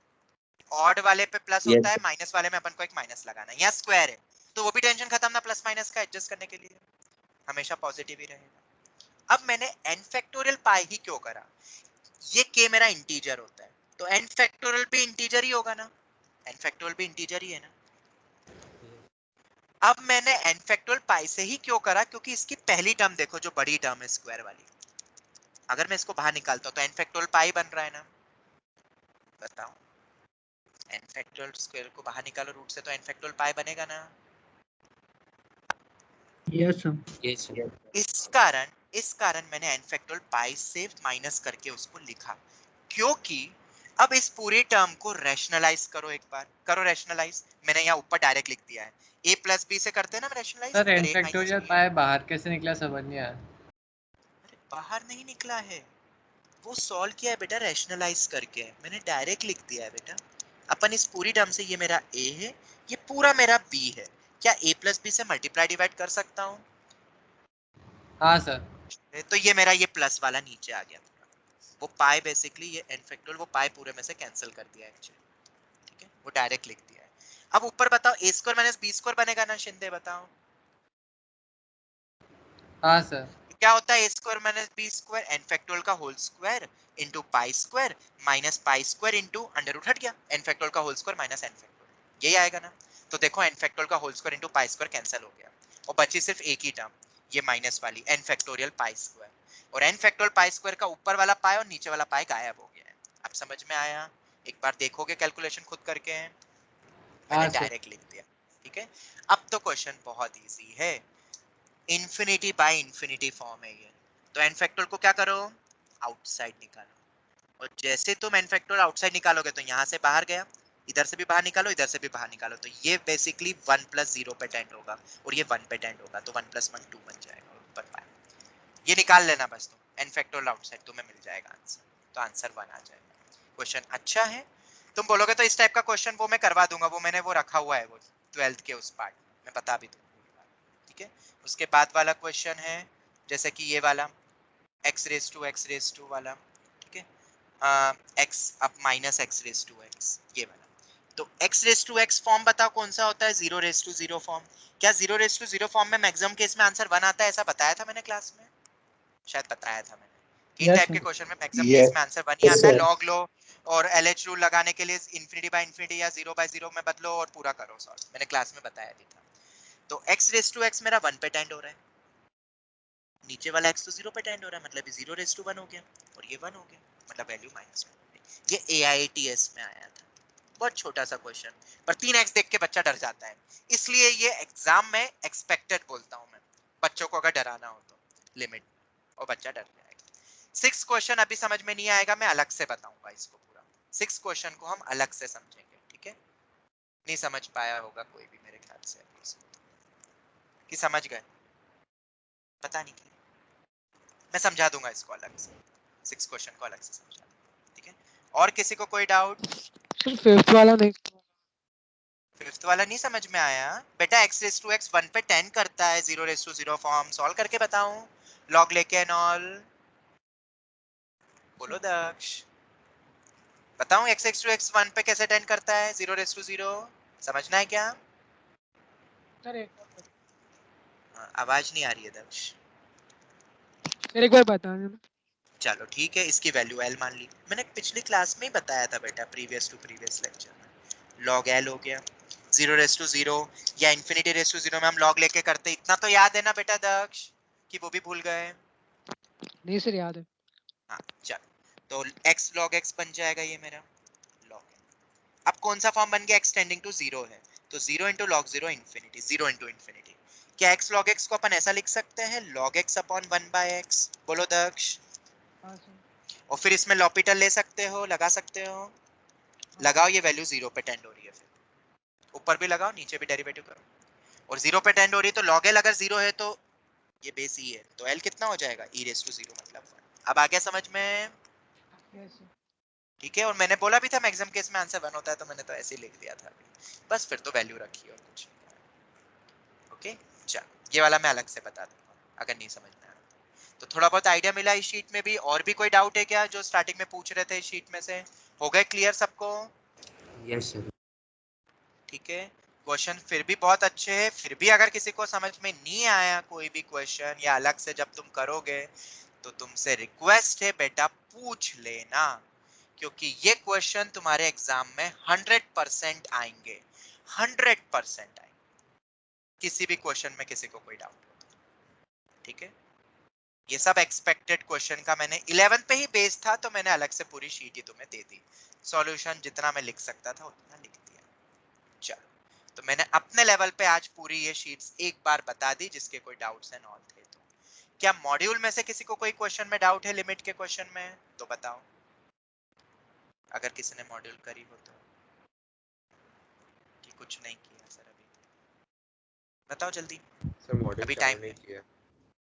ऑड वाले पे प्लस होता है, यस माइनस वाले में अपन को एक माइनस लगाना है। यहाँ स्क्वायर है तो वो भी टेंशन खत्म ना, प्लस माइनस का एडजस्ट करने के लिए हमेशा पॉजिटिव ही रहेगा। अब मैंने n फैक्टोरियल पाई ही क्यों करा? ये k मेरा इंटीजर होता है, तो n फैक्टोरियल भी इंटीजर ही होगा ना, n फैक्टोरियल भी इंटीजर ही है ना। अब मैंने n फैक्टोरियल पाई से ही क्यों करा? क्योंकि इसकी पहली टर्म देखो, जो बड़ी टर्म है स्क्वायर वाली, अगर मैं इसको बाहर निकालता हूं तो n फैक्टोरियल पाई बन रहा है ना। बताओ, n फैक्टोरियल स्क्वायर को बाहर निकालो रूट से तो n फैक्टोरियल पाई बनेगा ना। Yes sir. इस कारण मैंने n फैक्टोरियल पाई से माइनस करके उसको लिखा, क्योंकि अब इस पूरी टर्म को रैशनलाइज करो, एक बार करो रैशनलाइज। मैंने यहाँ ऊपर डायरेक्ट लिख दिया है, a प्लस बी से करते हैं ना रैशनलाइज। सर अगर n a minus factorial B, pi बाहर कैसे निकला समझ नहीं आया। अरे बाहर नहीं निकला है, वो सॉल्व किया है बेटा रैशनलाइज करके, मैंने डायरेक्ट लिख दिया है बेटा। अपन इस पूरी टर्म से, ये मेरा a है, ये पूरा मेरा b है, क्या a प्लस बी से मल्टीप्लाई डिवाइड कर सकता हूँ? हाँ सर। तो ये मेरा ये प्लस वाला नीचे आ गया, वो पाई बेसिकली, ये n फैक्टोरियल वो पाई पूरे में से कैंसिल कर दिया एक्चुअली, ठीक है, वो डायरेक्ट लिख दिया है। अब ऊपर बताओ a square minus B square बनेगा ना शिंदे, बताओ। हाँ सर। क्या होता है a square minus B square, n factorial का whole square into pi square minus pi square into under root, हट गया, n फैक्टोरियल का whole square minus n factorial, यही आएगा ना। तो देखो n फैक्टोरियल का whole square into pi square cancel हो गया और बची सिर्फ एक ही टर्म, ये माइनस वाली n फैक्टोरियल पाई स्क्वायर, और n फैक्टोरियल पाई स्क्वायर का ऊपर वाला पाई और नीचे वाला पाई गायब हो गया है। अब समझ में आया? एक बार देखोगे कैलकुलेशन खुद करके, मैंने हाँ सर। डायरेक्ट लिख दिया, ठीक है। अब तो क्वेश्चन बहुत इजी है, इंफिनिटी बाय इंफिनिटी फॉर्म है ये। तो n फैक्टोरियल को क्या करो, आउटसाइड निकालो, और जैसे तुम n फैक्टोरियल आउटसाइड निकालोगे तो यहाँ से बाहर गया, इधर से भी बाहर निकालो, इधर से भी बाहर निकालो, तो ये बेसिकली 1 प्लस 0 पे टेंड होगा और ये 1 पे टेंड होगा, तो 1 प्लस 1 2 बन जाएगा और ऊपर पाए, ये निकाल लेना बस तुम, n फैक्टोरियल आउटसाइड, तुम्हें मिल जाएगा आंसर, तो आंसर 1 आ जाएगा। क्वेश्चन अच्छा है, तुम बोलोगे तो इस टाइप का क्वेश्चन वो मैं करवा दूंगा, वो मैंने वो रखा हुआ है, वो 12th के उस पार्ट में बता भी दूंगा, ठीक है। उसके बाद वाला क्वेश्चन है जैसे कि ये वाला x रेस टू वाला, ठीक है, x अब minus x raise to x, ये वाला। तो x raise to x form बताओ कौन सा होता है, 0 रेस टू 0 फॉर्म। क्या 0 रेस टू 0 फॉर्म में मैक्सिमम केस में आंसर 1 आता है, ऐसा बताया था मैंने क्लास में, शायद बताया था मैंने। तीन टाइप के क्वेश्चन में मैक्सिमम केस में आंसर 1 ही आता है, लॉग लो और LH रूल लगाने के लिए इंफिनिटी बाय इंफिनिटी या 0 बाय 0 में बदलो और पूरा करो सॉल्व, मैंने क्लास में बताया भी था। तो x रेस टू x मेरा 1 पे टेंड हो रहा है, नीचे वाला x तो 0 पे टेंड हो रहा है, मतलब 0 रेस टू 1 हो गया और ये 1 हो गया, मतलब वैल्यू माइनस 1। ये AITS में आया था, बहुत छोटा सा क्वेश्चन, पर 3x देख के बच्चा डर जाता है, इसलिए ये एग्जाम में एक्सपेक्टेड बोलता हूं मैं, बच्चों को अगर डराना हो तो लिमिट, और बच्चा डर जाएगा। 6 क्वेश्चन अभी समझ में नहीं आएगा, मैं अलग से बताऊंगा इसको पूरा, 6 क्वेश्चन को हम अलग से समझेंगे, ठीक है। नहीं समझ पाया होगा कोई भी मेरे ख्याल से, कि समझ गए, पता नहीं कि मैं समझा दूंगा इसको अलग से, 6 क्वेश्चन को अलग से समझा दूंगा, ठीक है। और किसी को कोई डाउट? सर फिफ्थ वाला नहीं, फिफ्थ वाला नहीं समझ में आया बेटा, x रेस टू x 1 पे 10 करता है, 0 रेस टू 0 फॉर्म, सॉल्व करके बताऊं लॉग लेके एंड ऑल, बोलो दक्ष, बताऊं x टू x 1 पे कैसे 10 करता है, 0 रेस टू 0, समझना है क्या? सर आवाज नहीं आ रही है दक्ष, एक बार बता देना। चलो ठीक है, इसकी वैल्यू l मान ली, मैंने पिछली क्लास में ही बताया था बेटा, प्रीवियस टू प्रीवियस लेक्चर में, log l हो गया, 0 रेस टू 0 या इंफिनिटी रेस टू 0 में हम log लेके करते, इतना तो याद है ना बेटा दक्ष, कि वो भी भूल गए? नहीं सर याद है। हाँ चल, तो x log x बन जाएगा ये मेरा log। अब कौन सा फॉर्म बन गया, x टेंडिंग टू 0 है, तो 0 into log 0 infinity, 0 into infinity. क्या x log x को अपन ऐसा लिख सकते हैं, log x upon 1 by x, बोलो दक्ष। हाँ सर। और फिर इसमें लॉपिटल ले सकते हो, लगा सकते हो, लगाओ, ये वैल्यू 0 पे टेंड हो रही है, फिर ऊपर भी लगाओ नीचे भी डेरिवेटिव करो, और 0 पे टेंड हो रही है, तो log l अगर 0 है तो ये बेस e है, तो l कितना हो जाएगा, e रेस टू 0 मतलब 1। अब आ गया समझ में? Yes sir. ठीक है, और मैंने बोला भी था मैक्सिमम केस में आंसर 1 होता है, तो मैंने तो ऐसे ही लिख दिया था, बस फिर तो वैल्यू रखी और कुछ नहीं। ओके चलो, ये वाला मैं अलग से बता दूंगा अगर नहीं समझ में आया तो। थोड़ा बहुत आइडिया मिला इस शीट में भी? और भी कोई डाउट है क्या जो स्टार्टिंग में पूछ रहे थे इस शीट में से? हो गए क्लियर सबको? Yes sir. ठीक है, क्वेश्चन फिर भी बहुत अच्छे हैं, फिर भी अगर किसी को समझ में नहीं आया कोई भी क्वेश्चन, या अलग से जब तुम करोगे तो तुमसे रिक्वेस्ट है बेटा पूछ लेना, क्योंकि ये क्वेश्चन तुम्हारे एग्जाम में 100% आएंगे, 100% आएंगे, किसी भी क्वेश्चन में किसी को कोई डाउट हो तो, ठीक है। ये सब एक्सपेक्टेड क्वेश्चन का मैंने 11 पे ही बेस था, तो मैंने अलग से पूरी शीट ही तुम्हें दे दी, सॉल्यूशन जितना मैं लिख सकता था उतना लिख दिया। चलो, तो मैंने अपने लेवल पे आज पूरी ये शीट्स एक बार बता दी, जिसके कोई डाउट्स एंड ऑल थे तो। क्या मॉड्यूल में से किसी को कोई क्वेश्चन में डाउट है, लिमिट के क्वेश्चन में, तो बताओ, अगर किसी ने मॉड्यूल करी हो तो, कि कुछ नहीं किया सर अभी, बताओ जल्दी, सर मॉड्यूल अभी चालू टाइम नहीं है। किया।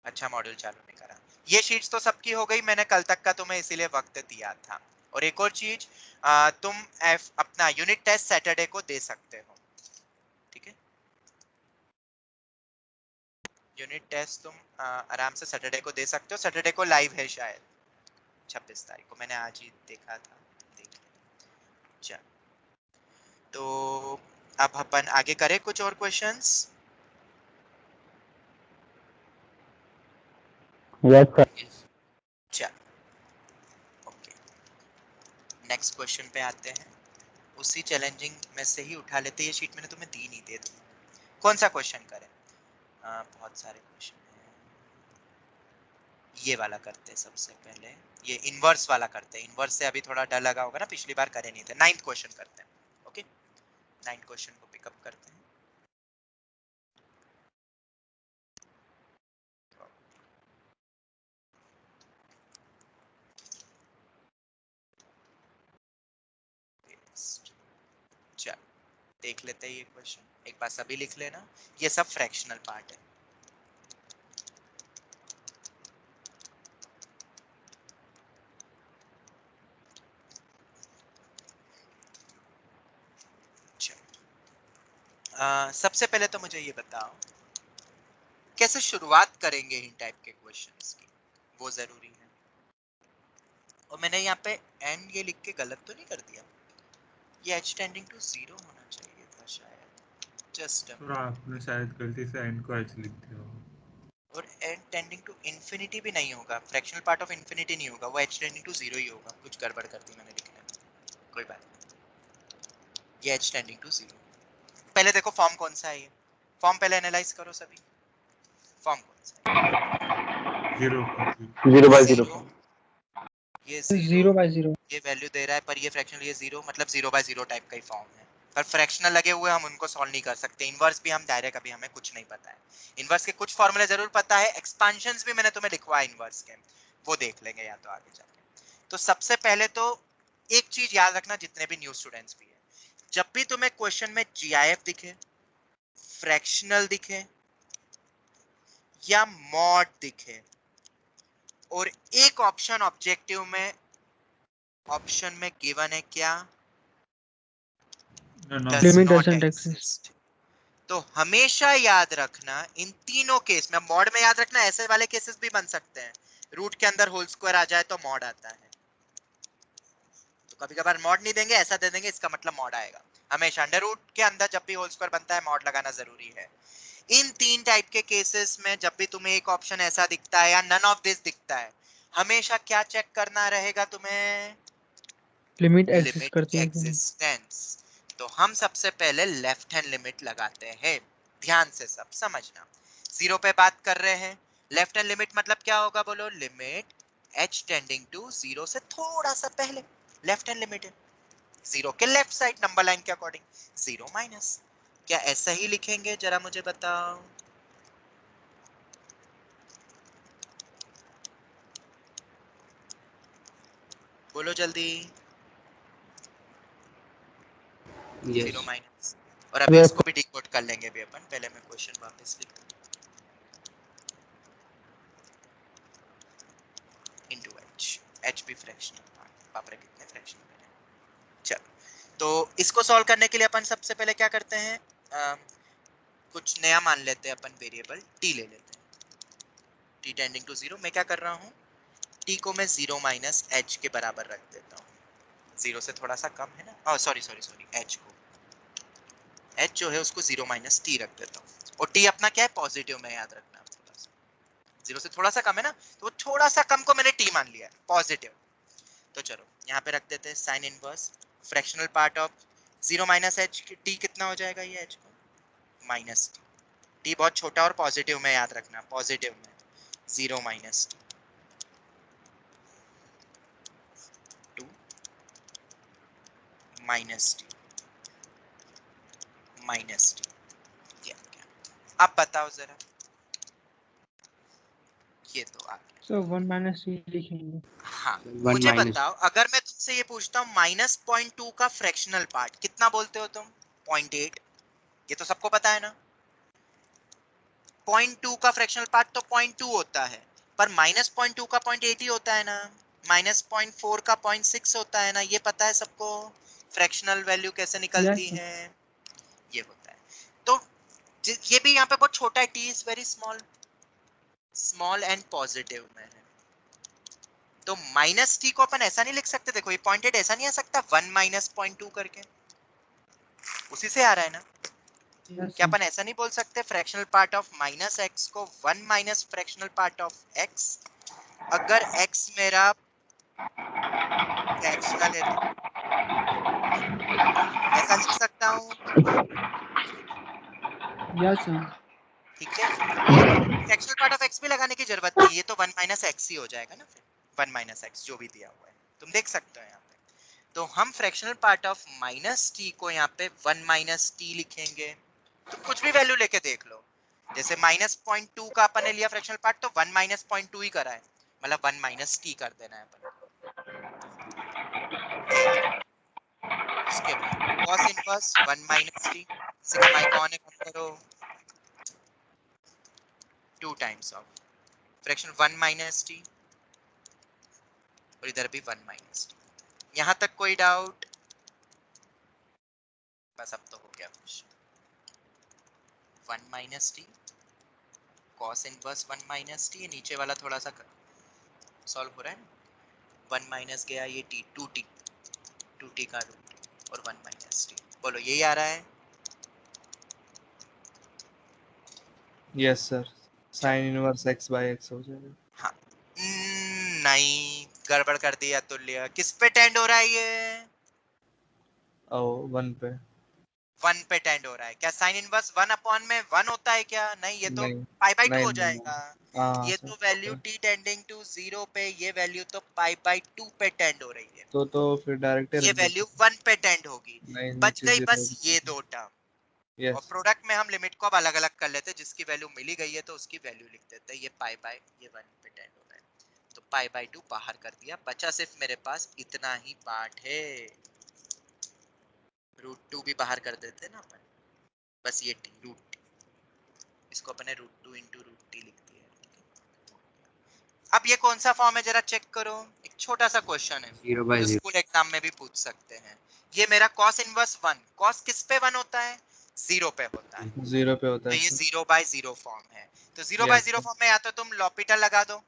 अच्छा मॉड्यूल चालू नहीं करा, ये शीट्स तो सबकी हो गई, मैंने कल तक का तुम्हें इसीलिए वक्त दिया था। और एक और चीज, तुम अपना यूनिट टेस्ट सैटरडे को दे सकते हो, ठीक है, यूनिट टेस्ट तुम आराम से सैटरडे को दे सकते हो, सैटरडे को लाइव है शायद 26 तारीख को, मैंने आज ही देखा था, देख लिया। चल तो अब अपन आगे करें कुछ और क्वेश्चंस। Yes sir. चल ओके, नेक्स्ट क्वेश्चन पे आते हैं। उसी चैलेंजिंग में से ही उठा लेते, ये शीट मैंने तुम्हें दी नहीं, दे दूंगा। कौन सा क्वेश्चन करें? बहुत सारे क्वेश्चन हैं, ये वाला करते हैं सबसे पहले। ये इनवर्स वाला करते हैं, इनवर्स से अभी थोड़ा डर लगा होगा ना, पिछली बार करे नहीं थे। 9th क्वेश्चन करते हैं। ओके, 9th क्वेश्चन को पिकअप करते हैं। चल देख लेते हैं ये क्वेश्चन, एक बार सभी लिख लेना। ये सब फ्रैक्शनल पार्ट है। सबसे पहले तो मुझे ये बताओ कैसे शुरुआत करेंगे इन टाइप के क्वेश्चंस की, वो जरूरी है। और मैंने यहाँ पे एंड ये लिख के गलत तो नहीं कर दिया? ये h टेंडिंग टू 0 होना चाहिए था शायद। जस्ट आपने शायद गलती से एंड को h लिख दिया हो। और एंड टेंडिंग टू इंफिनिटी भी नहीं होगा, फ्रैक्शनल पार्ट ऑफ इंफिनिटी नहीं होगा, वो h टेंडिंग टू 0 ही होगा। कुछ गड़बड़ कर दी मैंने लिखने में, कोई बात नहीं। ये h टेंडिंग टू 0। पहले देखो फॉर्म कौन सा है, ये फॉर्म पहले एनालाइज करो सभी। फॉर्म कौन सा है? 0/0। ये 0/0 ये वैल्यू दे रहा है, पर ये फ्रैक्शनल, ये 0 मतलब 0/0 टाइप का ही फॉर्म है। पर फ्रैक्शनल लगे हुए हम उनको सॉल्व नहीं कर सकते। इनवर्स भी हम डायरेक्ट अभी हमें कुछ नहीं पता है। इनवर्स के कुछ फॉर्मूले जरूर पता है, एक्सपांशंस भी मैंने तुम्हें लिखवाया इनवर्स के, वो देख लेंगे या तो आगे जाके। तो सबसे पहले तो एक चीज याद रखना, जितने भी न्यू स्टूडेंट्स भी है, जब भी तुम्हें क्वेश्चन में जीआईएफ दिखे, फ्रैक्शनल दिखे या मॉड दिखे, और एक ऑप्शन ऑब्जेक्टिव में, ऑप्शन में गिवन है क्या? Does limit not doesn't exist. Exist. तो हमेशा याद रखना इन तीनों केस में, मॉड में याद रखना, ऐसे वाले केसेस भी बन सकते हैं। रूट के अंदर होल स्क्वायर आ जाए तो मॉड आता है। तो कभी कभार मॉड नहीं देंगे, ऐसा दे देंगे, इसका मतलब मॉड आएगा। हमेशा अंडर रूट के अंदर जब भी होल स्क्वायर बनता है, मॉड लगाना जरूरी है। इन तीन टाइप के केसेस में जब भी तुम्हें एक ऑप्शन ऐसा दिखता है या नन ऑफ दिस दिखता है, हमेशा क्या चेक करना रहेगा तुम्हें? लिमिट एग्जिस्ट लिमिट करती है कि नहीं। एग्जिस्टेंस। तो हम सबसे पहले लेफ्ट हैंड लिमिट लगाते हैं। ध्यान से सब समझना। 0 पे बात कर रहे हैं, लेफ्ट हैंड लिमिट मतलब क्या होगा बोलो? लिमिट h टेंडिंग टू 0 से थोड़ा सा पहले लेफ्ट हैंड लिमिट है। 0 के लेफ्ट साइड नंबर लाइन के अकॉर्डिंग 0 माइनस। क्या ऐसा ही लिखेंगे? जरा मुझे बताओ। बोलो जल्दी। 0 माइनस। और अभी इसको भी डिकोड कर लेंगे भी अपन। पहले मैं क्वेश्चन वापस लिख दूं। इनटू h भी फ्रैक्शनल पार्ट। बाप रे कितने फ्रैक्शन बने। चलो तो इसको सॉल्व करने के लिए अपन सबसे पहले क्या करते हैं, कुछ नया मान लेते हैं अपन, वेरिएबल t ले लेते हैं। t tending to 0। मैं क्या कर रहा हूँ, t को मैं 0 माइनस h के बराबर रख देता हूँ। 0 से थोड़ा सा कम है ना, सॉरी h को, h जो है उसको 0 माइनस t रख देता हूँ। और t अपना क्या है? पॉजिटिव में, याद रखना। 0 से थोड़ा सा कम है ना, तो वो थोड़ा सा कम को मैंने t मान लिया है, पॉजिटिव। तो चलो यहाँ पे रख देते हैं sine inverse fractional part of 0 minus h। t कितना हो जाएगा ये h को? माइनस t बहुत छोटा और पॉजिटिव में, याद रखना, पॉजिटिव में 0 minus 2 minus t minus t। अब बताओ जरा, ये तो आ गया। सो 1 माइनस t लिखेंगे। हाँ मुझे बताओ, अगर मैं तुमसे ये पूछता हूँ माइनस 0.2 का फ्रैक्शनल पार्ट कितना बोलते हो तुम? 0.8। ये तो सबको पता है ना। 0.2 का फ्रैक्शनल पार्ट तो 0.2 होता है, पर माइनस 0.2 का 0.8 ही होता है ना। माइनस 0.4 का 0.6 होता है ना, ये पता है सबको। फ्रैक्शनल वैल्यू कैसे निकलती Yes, है, ये होता है। तो ये भी यहाँ पे बहुत छोटा है, t is very small, small and positive में है। तो माइनस t को अपन ऐसा नहीं लिख सकते, देखो ये 0.8 ऐसा नहीं आ सकता 1 माइनस 0.2 करके। उसी से आ रहा है ना। Yes, क्या sir. अपन ऐसा नहीं बोल सकते fractional part of minus x को 1 minus fractional part of x, अगर एक्स मेरा फ्रैक्शनल है तो ऐसा लिख सकता हूँ, Yes, sir. ठीक है। फ्रैक्शनल पार्ट ऑफ एक्स भी लगाने की जरूरत नहीं, ये तो 1 माइनस एक्स ही हो जाएगा ना फिर, 1 माइनस एक्स जो भी दिया हुआ है तुम देख सकते हो यहाँ पे। तो हम fractional part of minus T को यहाँ पे 1 माइनस टी लिखेंगे, तुम कुछ भी वैल्यू लेके देख लो, जैसे -0.2 का अपन ने लिया फ्रैक्शनल पार्ट तो 1 माइनस 0.2 ही करा है, मतलब 1 माइनस टी कर देना है अपन को। उसके बाद cos inverse 1 minus T, sigma कौन है करो 2 times of fraction 1 minus t और इधर भी 1 माइनस टी। यहां तक कोई डाउट? बस अब तो हो गया कुछ। 1 minus T cos inverse 1 minus T, नीचे वाला थोड़ा सा सॉल्व हो रहा है ना। 1 माइनस गया ये टी, 2t का रूट और 1 माइनस टी, बोलो यही आ रहा है? Yes sir, sine inverse x by x हो जाएगा। हाँ नहीं, गड़बड़ कर दिया तुल्य। किस पे टेंड हो रहा है ये? ओ 1 पे। 1 पे टेंड हो रहा है क्या? साइन इनवर्स 1 अपॉन में 1 होता है क्या? नहीं, ये तो नहीं पाई बाई 2 नहीं हो नहीं जाएगा। हाँ ये सर, तो वैल्यू t टेंडिंग टू 0 पे, ये वैल्यू तो पाई बाई 2 पे टेंड हो रही है, तो फिर डायरेक्ट ये रख दो वैल्यू सर। 1 पे टेंड होगी। नहीं, बच नीचे गई 0 बस ये दो टर्म, और यस। प्रोडक्ट में हम लिमिट को अब अलग अलग कर लेते हैं, जिसकी वैल्यू मिली गई है तो उसकी वैल्यू लिख देते हैं। ये पाई बाई ये 1 पे टेंड हो रहा है, तो पाई बाई 2 बाहर कर दिया, बचा सिर्फ मेरे पास इतना ही पार्ट है। √2 भी बाहर कर देते हैं ना अपन, बस ये टी √t, इसको अपने √2 इंटू √t लिख दिया है। अब ये कौन सा फॉर्म है जरा चेक करो, एक छोटा सा क्वेश्चन है 0 by जो 0। स्कूल एग्जाम में भी पूछ सकते हैं। ये मेरा cos इनवर्स 1, cos किस पे 1 होता है? 0 पे होता है, 0 पे होता तो है ये सर। 0 by 0 फॉर्म है। तो 0 by यस 0 सर। फॉर्म में या तो तुम लॉपिटल लगा दो,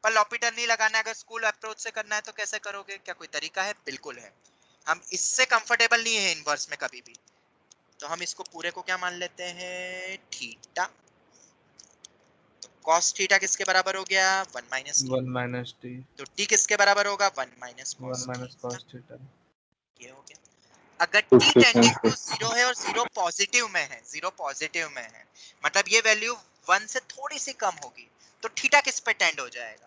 पर लॉपिटल नहीं लगाना है, अगर स्कूल अप्रोच से करना है तो कैसे करोगे? क्या कोई तरीका है? बिल्कुल है। हम इससे कंफर्टेबल नहीं है इनवर्स में कभी भी, तो हम इसको पूरे को क्या मान लेते हैं? थीटा। तो cos थीटा किसके बराबर हो गया? 1 माइनस टी। 1 minus T. तो t किसके बराबर होगा? 1 minus 1 cos minus theta. cos theta. ये हो गया। अगर t टेंडिंग टू 0 है और 0 पॉजिटिव में है, 0 पॉजिटिव में है, मतलब ये वैल्यू 1 से थोड़ी सी कम होगी, तो थीटा किस पे टेंड हो जाएगा?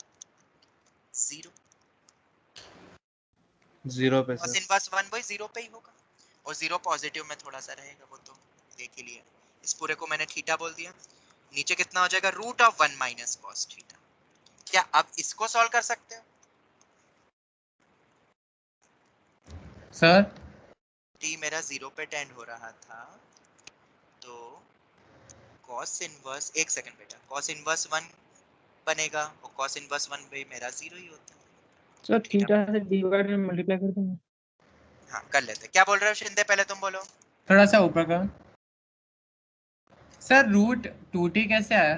0। 0 पे cos सर। इनवर्स 1 वही 0 पे ही होगा, और 0 पॉजिटिव में थोड़ा सा रहेगा, वो तो देख ही लिया। इस पूरे को मैंने थीटा बोल दिया, नीचे कितना हो जाएगा? √1 माइनस cos थीटा। क्या अब इसको सॉल्व कर सकते हो? सर t मेरा 0 पे टेंड हो रहा था, तो cos इनवर्स, एक सेकंड बेटा, cos इनवर्स 1 बनेगा और cos इनवर्स 1 भी मेरा 0 ही होता है। सर थीटा थीटा से डिवाइड में मल्टीप्लाई कर दूंगा। हाँ कर लेते हैं। क्या बोल रहे हो शिंदे, पहले तुम बोलो। थोड़ा सा ऊपर का सर, √2t कैसे आया?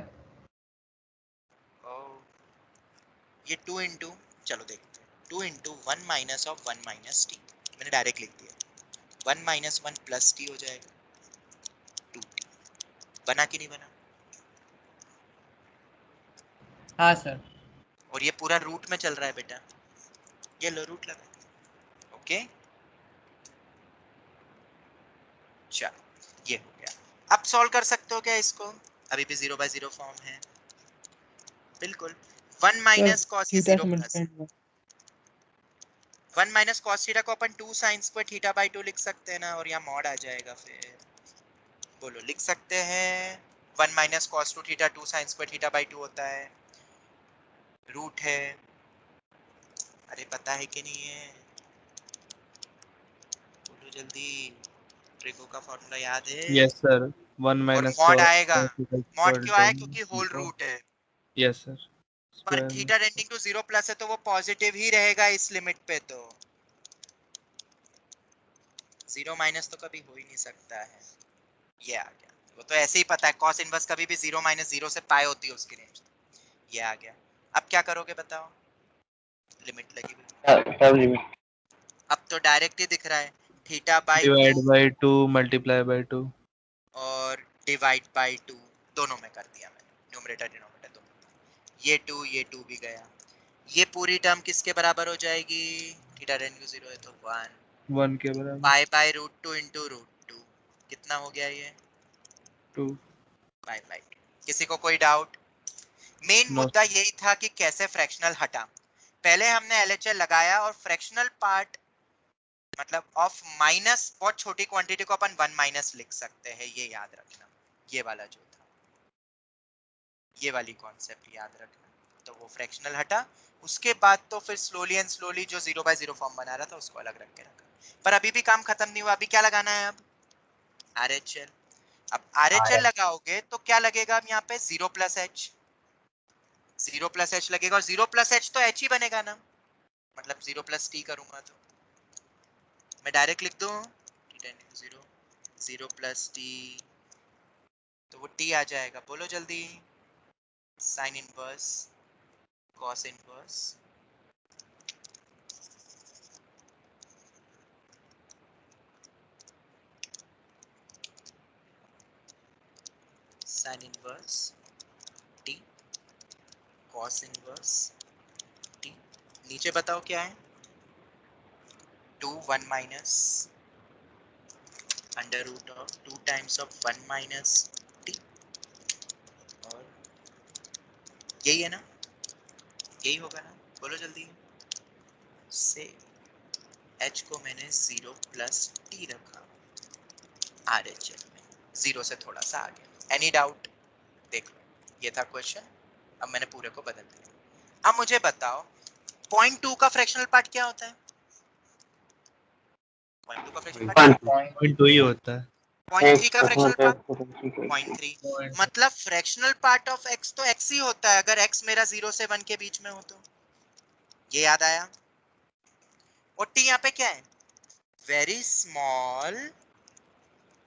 ये 2 इंटू, चलो देखते हैं, 2 into 1 minus of 1 minus T, मैंने डायरेक्ट लिख दिया। 1 माइनस 1 प्लस टी हो जाएगा 2t। बना कि नहीं बना? हाँ सर। और ये पूरा रूट में चल रहा है बेटा, ये लो रूट लगा। ओके चलो ये हो गया। अब सॉल्व कर सकते हो क्या इसको? अभी भी 0 by 0 फॉर्म है, बिल्कुल। 1 माइनस cos ये थीटा 0 से प्लस मल्टीप्लाई होगा। 1 माइनस cos थीटा को अपन 2 sin स्क्वायर थीटा बाई 2 लिख सकते हैं ना, और यहाँ मॉड आ जाएगा, फिर बोलो लिख सकते हैं 1 minus cos 2 theta 2 sin square theta by 2 होता है, रूट है। अरे पता है कि नहीं है? बोलो जल्दी, ट्रिको का फॉर्मूला याद है? यस सर, 1 और माइनस मॉड cos आएगा, थीटा मॉड इक्वल क्यों टू आया? क्योंकि होल 0। रूट है, यस सर। पर square theta tending to 0 plus है तो वो पॉजिटिव ही रहेगा इस लिमिट पे, तो 0 माइनस तो कभी हो ही नहीं सकता है। ये आ गया, वो तो ऐसे ही पता है, cos इनवर्स कभी भी 0 माइनस 0 से पाई होती है उसकी रेंज। ये आ गया। अब क्या करोगे बताओ? लिमिट लगी हुई, सब लिमिट। अब तो डायरेक्ट ही दिख रहा है, theta by divide 2 by 2 multiply by 2 और डिवाइड बाय 2 दोनों में कर दिया मैंने, न्यूमरेटर डिनोमिनेटर दोनों। ये 2 भी गया। ये पूरी टर्म किसके बराबर हो जाएगी? थीटा टेंड टू 0 है तो 1 1 के बराबर pi by root 2 into root 2। कितना हो गया ये? 2 पाई बाय 2। किसी को कोई डाउट? मेन नो मुद्दा यही था कि कैसे फ्रैक्शनल हटा। पहले हमने एलएचएल लगाया और फ्रैक्शनल पार्ट मतलब ऑफ माइनस, बहुत छोटी क्वांटिटी को अपन 1 माइनस लिख सकते हैं, ये याद रखना। ये वाला जो था, ये वाली कॉन्सेप्ट याद रखना। तो वो फ्रैक्शनल हटा, उसके बाद तो फिर स्लोली एंड स्लोली जो 0 बाय 0 फॉर्म बना रहा था उसको अलग रख के रखा। पर अभी भी काम खत्म नहीं हुआ। अभी क्या लगाना है? अब आरएचएल। अब आरएचएल लगाओगे तो क्या लगेगा? अब यहाँ पे 0 प्लस एच, 0 प्लस एच लगेगा और 0 प्लस एच तो एच ही बनेगा ना, मतलब 0 प्लस टी करूंगा तो मैं डायरेक्ट लिख दूं 0 0 प्लस टी, तो वो टी आ जाएगा। बोलो जल्दी। Sine inverse, cos inverse, sine inverse t, cos inverse t. नीचे बताओ क्या है? 2 1 minus under root of 2 times of 1 minus t, और यही है ना? यही होगा ना? बोलो जल्दी से। h को मैंने 0 प्लस टी रखा आरएचएल में, 0 से थोड़ा सा आगे। Any doubt? देख लो, ये था क्वेश्चन। अब मैंने पूरे को बदल दिया। अब मुझे बताओ 0.2 का फ्रैक्शनल पार्ट क्या होता है? 0.2 का फ्रैक्शनल पार्ट 0.2 ही होता है। 0.3 का फ्रैक्शनल पार्ट 0.3। मतलब फ्रैक्शनल पार्ट ऑफ x तो x ही होता है अगर x मेरा 0 से 1 के बीच में हो तो। ये याद आया? और t यहाँ पे क्या है? Very small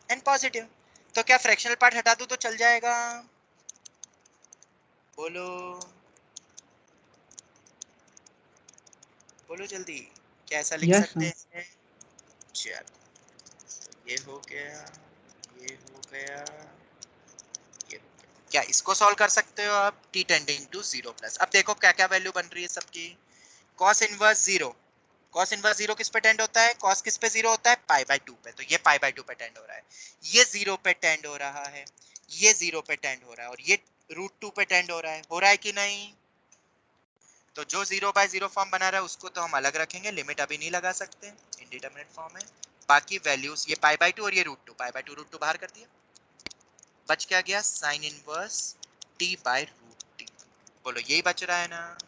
and positive. तो क्या फ्रैक्शनल पार्ट हटा दूं तो चल जाएगा? बोलो बोलो जल्दी। क्या ऐसा लिख यस सकते सर। हैं? चलो, तो ये हो गया, ये हो गया, ये हो गया। क्या इसको सॉल्व कर सकते हो आप? t tending to 0 plus. अब देखो क्या क्या वैल्यू बन रही है सबकी। cos इनवर्स 0, cos इनवर्स 0 किस पे टेंड होता है? cos किस पे 0 होता है? पाई बाय 2 पे। तो ये पाई बाय 2 पे टेंड हो रहा है, ये 0 पे टेंड हो रहा है, ये 0 पे टेंड हो रहा है, और ये √2 पे टेंड हो रहा है। हो रहा है कि नहीं? तो जो 0 बाय 0 फॉर्म बना रहा है उसको तो हम अलग रखेंगे, लिमिट अभी नहीं लगा सकते, इंडिटरमिनेट फॉर्म है। बाकी वैल्यूज ये पाई बाय 2 और ये √2, पाई बाय 2 √2 बाहर कर दिया, बच क्या गया? Sine inverse t by √t। बोलो यही बच रहा है ना?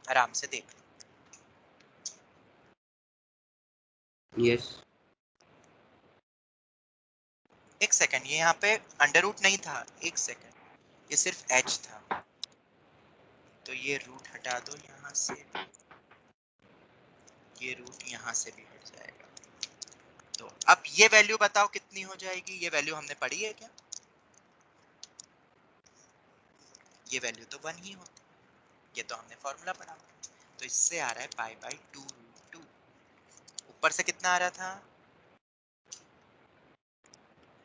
आराम से देख लो। यस। एक सेकंड, ये यहाँ पे अंडर रूट नहीं था, एक सेकंड, ये सिर्फ h था, तो ये रूट हटा दो यहाँ से, ये रूट यहाँ से भी हट जाएगा। तो अब ये वैल्यू बताओ कितनी हो जाएगी? ये वैल्यू हमने पढ़ी है क्या? ये वैल्यू तो 1 ही होती, ये तो हमने फॉर्मूला पढ़ा। तो इससे आ रहा है पाई बाय 2√2। ऊपर से कितना आ रहा था?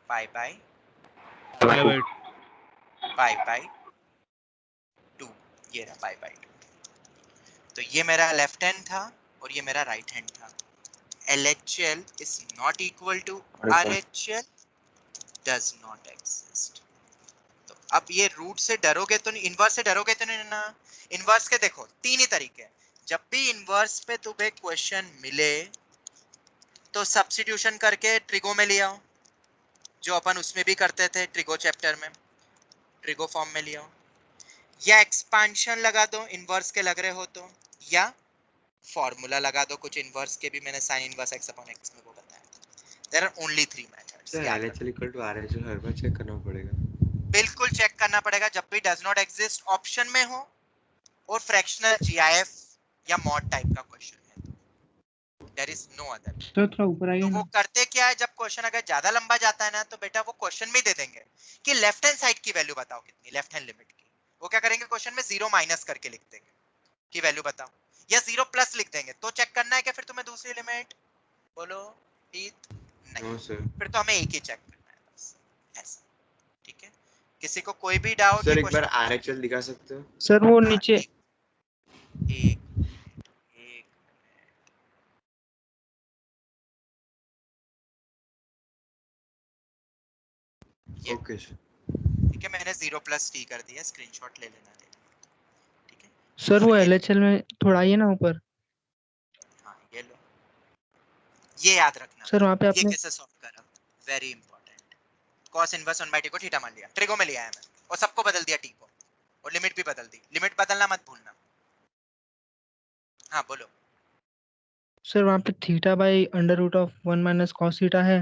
पाई बाय 2, ये रहा पाई बाय 2। तो ये मेरा लेफ्ट हैंड था और ये मेरा राइट हैंड था। LHL is not equal to RHL, does not exist। तो अब ये रूट से डरोगे तो नहीं, इनवर्स से डरोगे तो नहीं ना? इनवर्स के देखो 3 ही तरीके हैं। जब भी इनवर्स पे तुम्हें क्वेश्चन मिले तो सब्स्टिट्यूशन करके ट्रिगो में ले आओ, जो अपन उसमें भी करते थे ट्रिगो चैप्टर में, ट्रिगो फॉर्म में ले आओ, या एक्सपांशन लगा दो इनवर्स के लग रहे हो तो, या फॉर्मूला लगा दो कुछ इनवर्स के भी, मैंने sine inverse x upon x में वो बताया था। There are only 3 methods. Sir LHL equal to RHL हर बार चेक करना पड़ेगा? बिल्कुल चेक करना पड़ेगा, जब भी डज नॉट एग्जिस्ट ऑप्शन में हो और फ्रैक्शनल GIF या मॉड टाइप का क्वेश्चन है, there is no other. Sir थोड़ा ऊपर आइए तो वो ना। करते क्या है, जब क्वेश्चन अगर ज्यादा लंबा जाता है ना तो बेटा वो क्वेश्चन में दे देंगे कि लेफ्ट हैंड साइड की वैल्यू बताओ कितनी, लेफ्ट हैंड लिमिट की। वो क्या करेंगे, क्वेश्चन में 0 माइनस करके लिख देंगे कि वैल्यू बताओ, या 0 प्लस लिख देंगे। तो चेक करना है क्या फिर तुम्हें दूसरी लिमिट? बोलो टीथ नहीं, नो सर। फिर तो हमें एक ही चेक करना है बस, ऐसा। ठीक है, किसी को कोई भी डाउट? सर एक बार RHL दिखा सकते हो? सर वो नीचे एक ओके सर। ठीक है, मैंने 0 + t कर दिया, स्क्रीनशॉट ले लेना। ठीक है सर वो LHL में थोड़ा आइए ना ऊपर। हाँ, ये लो, ये याद रखना सर वहाँ पे ये आपने कैसे सॉल्व करा, very important. cos inverse 1/t को थीटा मान लिया, ट्रिगो में लिया है मैं, और सबको बदल दिया t को, और लिमिट भी बदल दी। लिमिट बदलना मत भूलना। हाँ बोलो। सर वहाँ पे θ/√1 - cos थीटा है।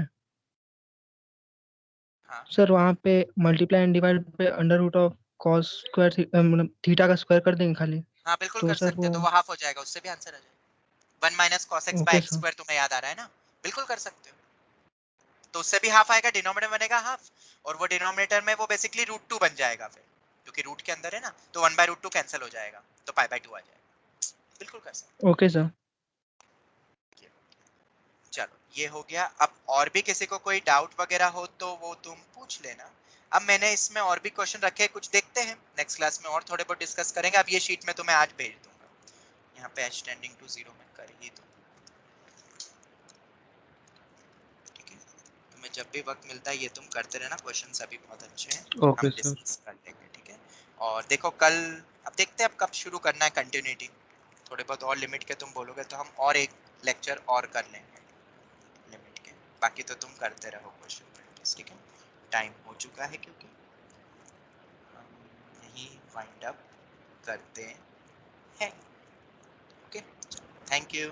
हाँ सर वहाँ पे मल्टीप्लाई एंड डिवाइड पे √cos स्क्वायर मतलब थीटा का स्क्वायर कर देंगे खाली। हाँ बिल्कुल तो कर सर सकते हो, वो तो वो हाफ हो जाएगा, उससे भी आंसर आ जाएगा। 1 - cos okay x/x sir. Square तुम्हें याद आ रहा है ना, बिल्कुल कर सकते हो। तो उससे भी हाफ आएगा, डिनोमिनेटर बनेगा हाफ, और वो डिनोमिनेटर में वो बेसिकली √2 बन जाएगा फिर, क्योंकि रूट के अंदर है ना, तो 1/√2 कैंसिल हो जाएगा, तो π/2 आ जाएगा। बिल्कुल कर सकते ओके सर। हो। चलो ये हो गया। अब और भी किसी को कोई डाउट वगैरह हो तो वो तुम पूछ लेना। अब मैंने इसमें और भी क्वेश्चन रखे हैं, कुछ देखते हैं, नेक्स्ट क्लास में और थोड़े बहुत डिस्कस करेंगे। अब ये शीट में तुम्हें आज भेज दूंगा, यहाँ पे h टेंडिंग टू 0 में कर ही दूँ। ठीक है, तुम्हें जब भी वक्त मिलता है ये तुम करते रहना, क्वेश्चन सभी बहुत अच्छे हैं, ओके हम सर। डिस्कस कर लेंगे। ठीक है, और देखो कल अब देखते हैं अब कब शुरू करना है कंटिन्यूटी। थोड़े बहुत और लिमिट के तुम बोलोगे तो हम और एक लेक्चर और कर लेंगे लिमिट के, बाकी तो तुम करते रहो क्वेश्चन प्रैक्टिस। ठीक है, टाइम हो चुका है क्योंकि हम यही वाइंड अप करते हैं। Okay, thank you.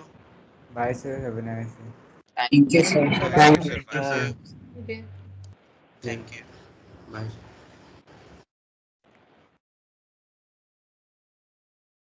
Bye sir, have a nice day. Thank you sir. Thank you sir. Bye sir. Thank you. Bye.